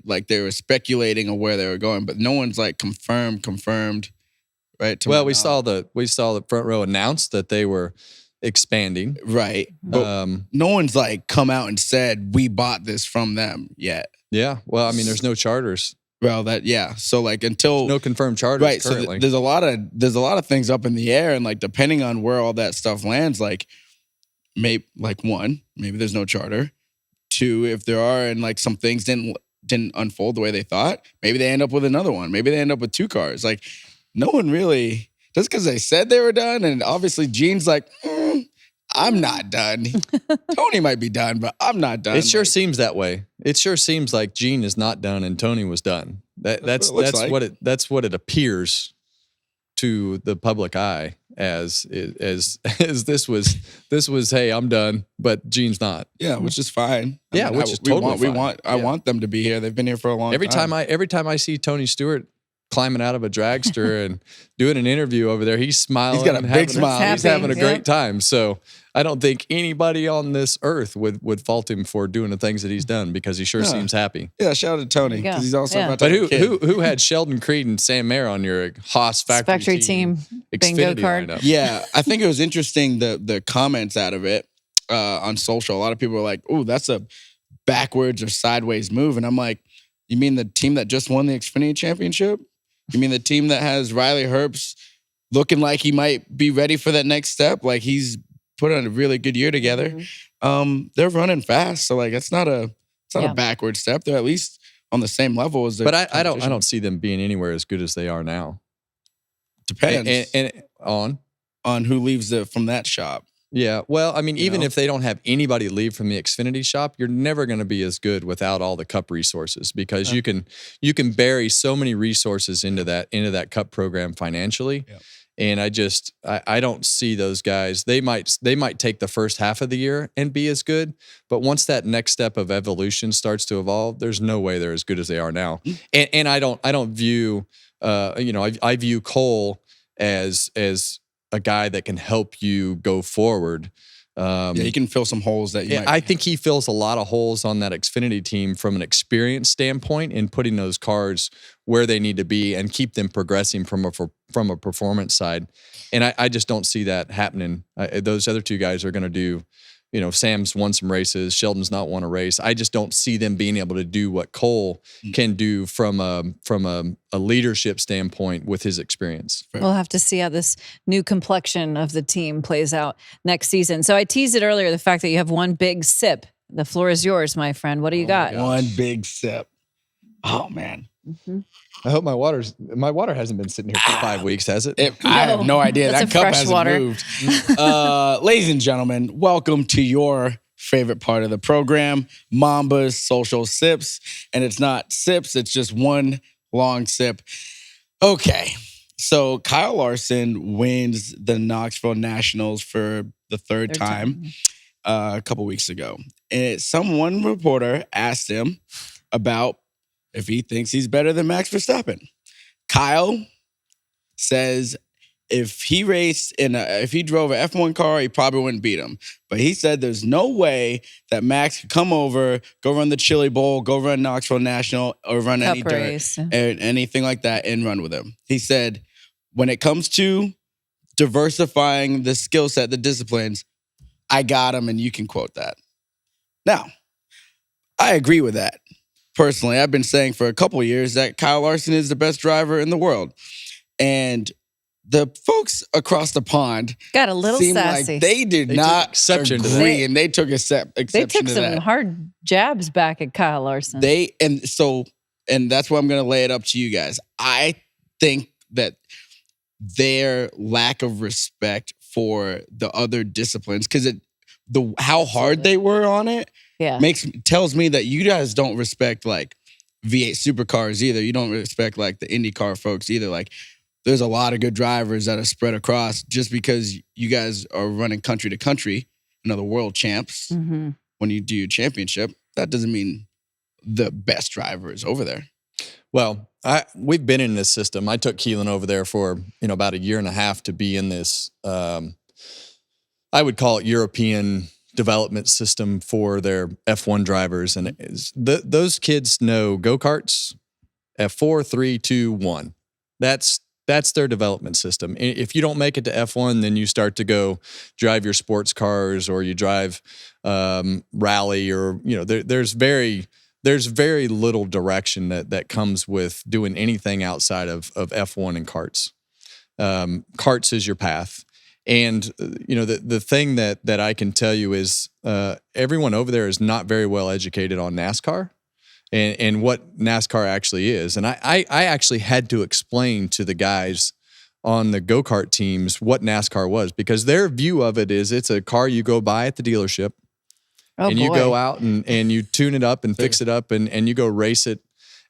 Like they were speculating on where they were going, but no one's like confirmed, right? Well, we saw the front row announce that they were expanding, right? But no one's like come out and said we bought this from them yet. Yeah. Well, there's no charters. Well, so like until there's no confirmed charters, right? Currently. So there's a lot of things up in the air, and like depending on where all that stuff lands, like maybe there's no charter. Two, if there are, and like some things didn't unfold the way they thought, maybe they end up with another one. Maybe they end up with two cars. Like no one really, just because they said they were done, and obviously Gene's like, I'm not done. Tony might be done, but I'm not done. It sure seems that way. It sure seems like Gene is not done and Tony was done. That's what it appears to the public eye as this was hey, I'm done, but Gene's not. Yeah, which is fine. Which is totally fine. I want them to be here. They've been here for a long time. Every time I see Tony Stewart climbing out of a dragster and doing an interview over there, he's smiling. He's got a big smile. He's having a great time. So I don't think anybody on this earth would fault him for doing the things that he's done, because he sure seems happy. Yeah, shout out to Tony, because he's also about to But have a kid. who had Sheldon Creed and Sam Mayer on your Haas Factory team bingo Xfinity card? lineup? Yeah, I think it was interesting the comments out of it on social. A lot of people were like, "Oh, that's a backwards or sideways move," and I'm like, "You mean the team that just won the Xfinity Championship? You mean the team that has Riley Herbst looking like he might be ready for that next step? Like he's put on a really good year together. They're running fast, so like it's not a backward step. They're at least on the same level as. But I don't see them being anywhere as good as they are now. Depends and on who leaves from that shop. Yeah, well, even if they don't have anybody leave from the Xfinity shop, you're never going to be as good without all the Cup resources, because you can bury so many resources into that Cup program financially. Yep. And I don't see those guys. They might take the first half of the year and be as good, but once that next step of evolution starts to evolve, there's no way they're as good as they are now. And I don't view I view Cole as a guy that can help you go forward. He can fill some holes that you might I think he fills a lot of holes on that Xfinity team from an experience standpoint in putting those cars where they need to be and keep them progressing from a performance side. And I just don't see that happening. Those other two guys are going to do, Sam's won some races. Sheldon's not won a race. I just don't see them being able to do what Cole can do from a leadership standpoint with his experience. We'll have to see how this new complexion of the team plays out next season. So I teased it earlier, the fact that you have one big sip. The floor is yours, my friend. What do you got? One big sip. Oh, man. Mm-hmm. I hope my water hasn't been sitting here for 5 weeks, has it? I have no idea. That's That a cup fresh hasn't water. moved. Ladies and gentlemen, welcome to your favorite part of the program, Mamba's Social Sips. And it's not sips, it's just one long sip. Okay, so Kyle Larson wins the Knoxville Nationals for the third time a couple weeks ago. And one reporter asked him about if he thinks he's better than Max Verstappen. Kyle says if he drove an F1 car, he probably wouldn't beat him. But he said there's no way that Max could come over, go run the Chili Bowl, go run Knoxville National, or run Cup any race. dirt, and anything like that, and run with him. He said when it comes to diversifying the skill set, the disciplines, I got him, and you can quote that. Now, I agree with that. Personally, I've been saying for a couple of years that Kyle Larson is the best driver in the world. And the folks across the pond Got a little seemed sassy. like they did not exception to agree, that. and they took exception They took to some that. hard jabs back at Kyle Larson. And that's why I'm going to lay it up to you guys. I think that their lack of respect for the other disciplines, because how hard they were on it, tells me that you guys don't respect like V8 supercars either. You don't respect like the IndyCar folks either. Like there's a lot of good drivers that are spread across. Just because you guys are running country to country, world champs, when you do your championship, that doesn't mean the best driver is over there. Well, we've been in this system. I took Kaitlyn over there for about a year and a half to be in this. I would call it European development system for their F1 drivers, and those kids know go-karts, F4, 3, 2, 1. That's their development system. If you don't make it to F1, then you start to go drive your sports cars, or you drive rally, or there's very little direction that comes with doing anything outside of F1 and karts. Karts is your path. And, the thing that I can tell you is everyone over there is not very well educated on NASCAR and what NASCAR actually is. And I actually had to explain to the guys on the go-kart teams what NASCAR was, because their view of it is it's a car you go buy at the dealership, you go out and you tune it up and fix it up and you go race it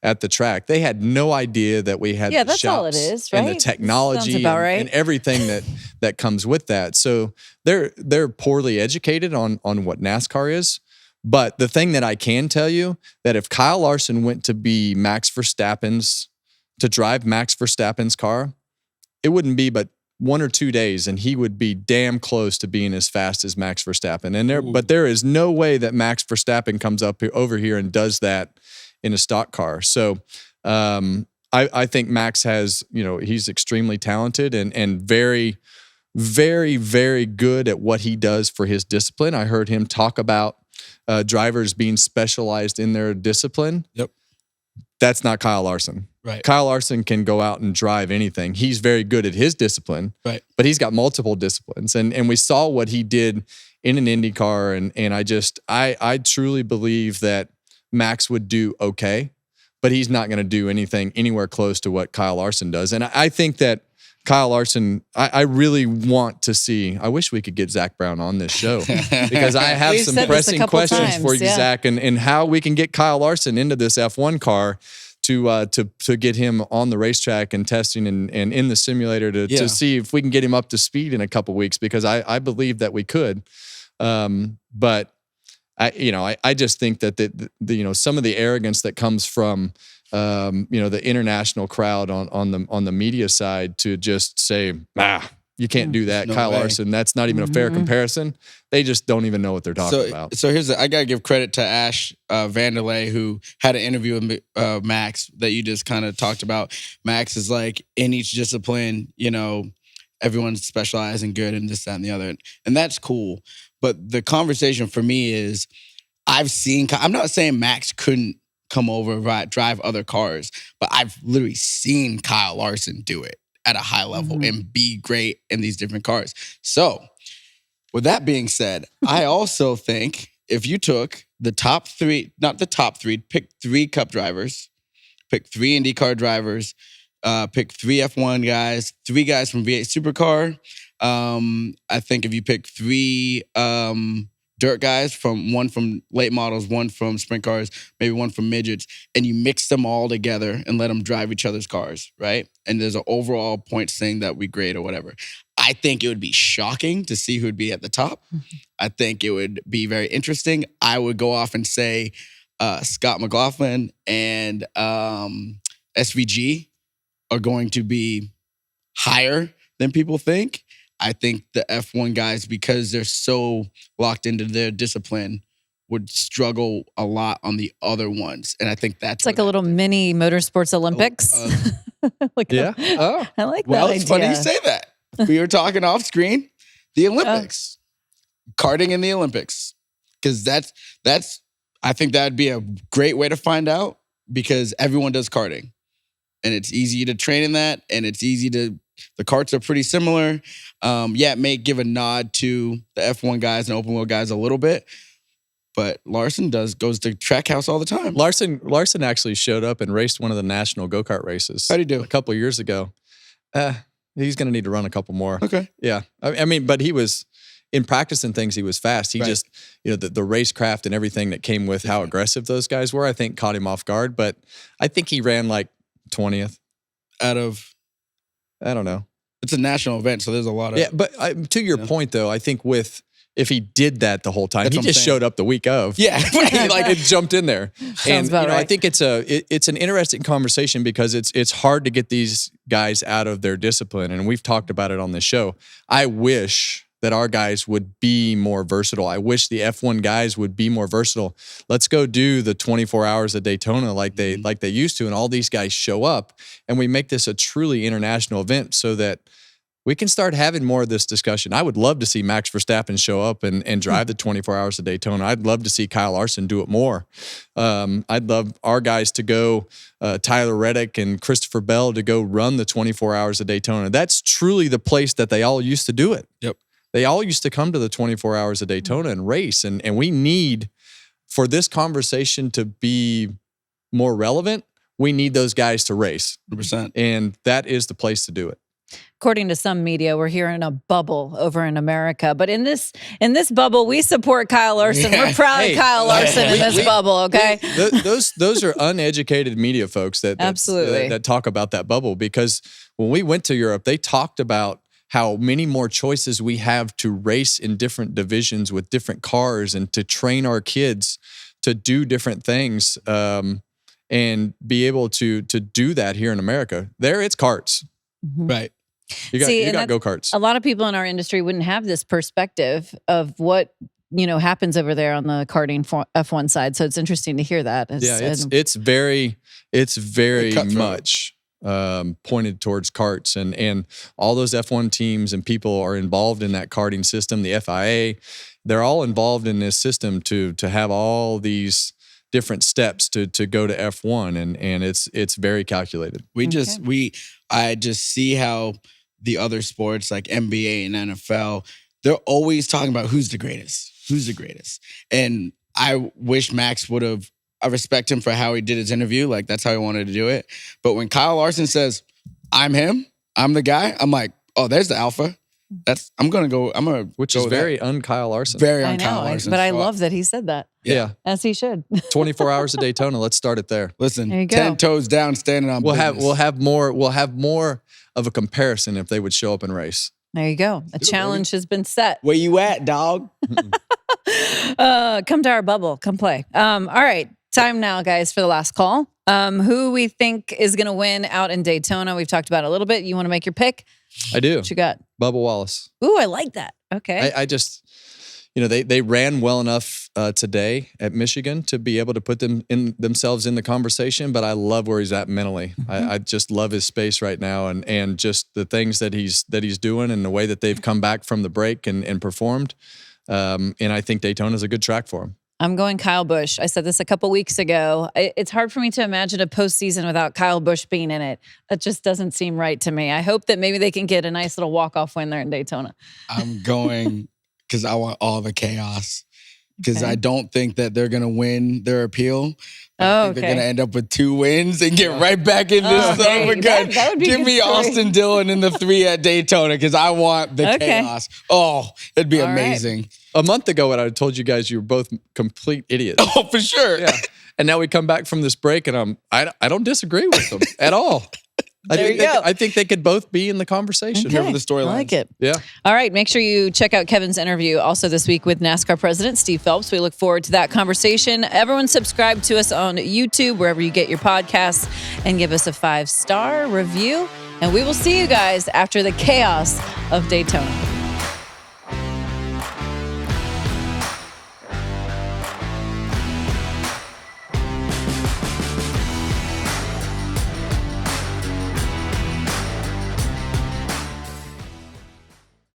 at the track. They had no idea that we had the that's shops all it is, right? and the technology Sounds about right. and everything that comes with that. So they're poorly educated on what NASCAR is. But the thing that I can tell you, that if Kyle Larson went to be to drive Max Verstappen's car, it wouldn't be but 1 or 2 days, and he would be damn close to being as fast as Max Verstappen. But there is no way that Max Verstappen comes over here and does that in a stock car. So I think Max has, he's extremely talented and very, very, very good at what he does for his discipline. I heard him talk about drivers being specialized in their discipline. Yep. That's not Kyle Larson. Right. Kyle Larson can go out and drive anything. He's very good at his discipline, right? But he's got multiple disciplines. And we saw what he did in an IndyCar. And I truly believe that Max would do okay, but he's not going to do anything anywhere close to what Kyle Larson does. And I think that Kyle Larson, I really want to see, I wish we could get Zach Brown on this show, because I have We've some said this a pressing couple questions times, for you, Zach, and how we can get Kyle Larson into this F1 car to get him on the racetrack and testing and in the simulator to see if we can get him up to speed in a couple weeks, because I believe that we could. But I just think that the some of the arrogance that comes from the international crowd on the media side to just say, You can't do that. No Kyle way. Larson, that's not even a fair comparison. They just don't even know what they're talking about. So I got to give credit to Ash Vanderlei, who had an interview with Max that you just kind of talked about. Max is like, in each discipline, everyone's specializing good and this, that, and the other. And that's cool. But the conversation for me is, I'm not saying Max couldn't come over, drive other cars, but I've literally seen Kyle Larson do it at a high level and be great in these different cars. So with that being said, I also think if you took the top three, not the top three, pick 3 Cup drivers, pick 3 IndyCar drivers, pick 3 F1 guys, 3 guys from V8 Supercar. I think if you pick 3 dirt guys, one from late models, one from sprint cars, maybe one from midgets, and you mix them all together and let them drive each other's cars, right? And there's an overall points thing that we grade or whatever. I think it would be shocking to see who would be at the top. I think it would be very interesting. I would go off and say Scott McLaughlin and SVG are going to be higher than people think. I think the F1 guys, because they're so locked into their discipline, would struggle a lot on the other ones. And I think that's like a little mini motorsports Olympics. Yeah. I like that Well, idea. it's funny you say that. We were talking off screen. The Olympics. Karting in the Olympics. Because that's I think that'd be a great way to find out, because everyone does karting. And it's easy to train in that, and it's easy to, the karts are pretty similar. It may give a nod to the F1 guys and open wheel guys a little bit, but Larson goes to Trackhouse all the time. Larson actually showed up and raced one of the national go-kart races. How'd he do? A couple of years ago. He's going to need to run a couple more. Okay. Yeah. I mean, but he was, in practicing things, he was fast. He just, the racecraft and everything that came with how aggressive those guys were, I think caught him off guard. But I think he ran like 20th. Out of, I don't know. It's a national event, so there's a lot of... Yeah, but to your point, though, I think if he did that the whole time, That's he what I'm just saying. showed up the week of. Yeah. It jumped in there. And about right. I think it's an interesting conversation, because it's hard to get these guys out of their discipline, and we've talked about it on this show. I wish that our guys would be more versatile. I wish the F1 guys would be more versatile. Let's go do the 24 hours of Daytona like they used to, and all these guys show up, and we make this a truly international event so that we can start having more of this discussion. I would love to see Max Verstappen show up and drive the 24 hours of Daytona. I'd love to see Kyle Larson do it more. I'd love our guys to go, Tyler Reddick and Christopher Bell, to go run the 24 hours of Daytona. That's truly the place that they all used to do it. Yep. They all used to come to the 24 hours of Daytona and race. And we need, for this conversation to be more relevant, we need those guys to race. 100%. And that is the place to do it. According to some media, we're here in a bubble over in America. But in this bubble, we support Kyle Larson. Yeah. We're proud of Kyle Larson in this bubble, okay? Those are uneducated media folks Absolutely. that talk about that bubble, because when we went to Europe, they talked about how many more choices we have to race in different divisions with different cars, and to train our kids to do different things, and be able to do that here in America. There, it's karts. Right. You got go-karts. A lot of people in our industry wouldn't have this perspective of what happens over there on the karting F1 side. So it's interesting to hear that. It's very much pointed towards karts, and all those F1 teams and people are involved in that karting system. The FIA, they're all involved in this system to have all these different steps to go to F1, and it's very calculated. I just see how the other sports like NBA and NFL, they're always talking about who's the greatest. And I wish Max would have, I respect him for how he did his interview. Like, that's how he wanted to do it. But when Kyle Larson says, I'm him, I'm the guy, I'm like, oh, there's the alpha. Which is very un-Kyle Larson. Very I un-Kyle know, Larson. but I love that he said that. Yeah. As he should. 24 hours of Daytona. Let's start it there. Listen, There you go. 10 toes down, standing on business. We'll have more of a comparison if they would show up and race. There you go. A challenge has been set. Where you at, dog? Come to our bubble. Come play. All right. Time now, guys, for the last call. Who we think is going to win out in Daytona. We've talked about it a little bit. You want to make your pick? I do. What you got? Bubba Wallace. Ooh, I like that. Okay. I just, they ran well enough today at Michigan to be able to put themselves in the conversation. But I love where he's at mentally. I just love his space right now, and just the things that he's doing, and the way that they've come back from the break and performed. And I think Daytona's a good track for him. I'm going Kyle Busch. I said this a couple weeks ago. It's hard for me to imagine a postseason without Kyle Busch being in it. That just doesn't seem right to me. I hope that maybe they can get a nice little walk-off win there in Daytona. I'm going because I want all the chaos. Because Okay. I don't think that they're going to win their appeal. I think they're going to end up with 2 wins and get right back in this son of a gun. That would be a Give good me story. Austin Dillon in the 3 at Daytona because I want the chaos. Oh, it'd be All right. amazing. A month ago, when I told you guys you were both complete idiots. Oh, for sure. Yeah. And now we come back from this break, and I don't disagree with them at all. I think they could both be in the conversation. Here for the I storyline. like it. Yeah. All right. Make sure you check out Kevin's interview also this week with NASCAR President Steve Phelps. We look forward to that conversation. Everyone subscribe to us on YouTube, wherever you get your podcasts, and give us a 5-star review. And we will see you guys after the chaos of Daytona.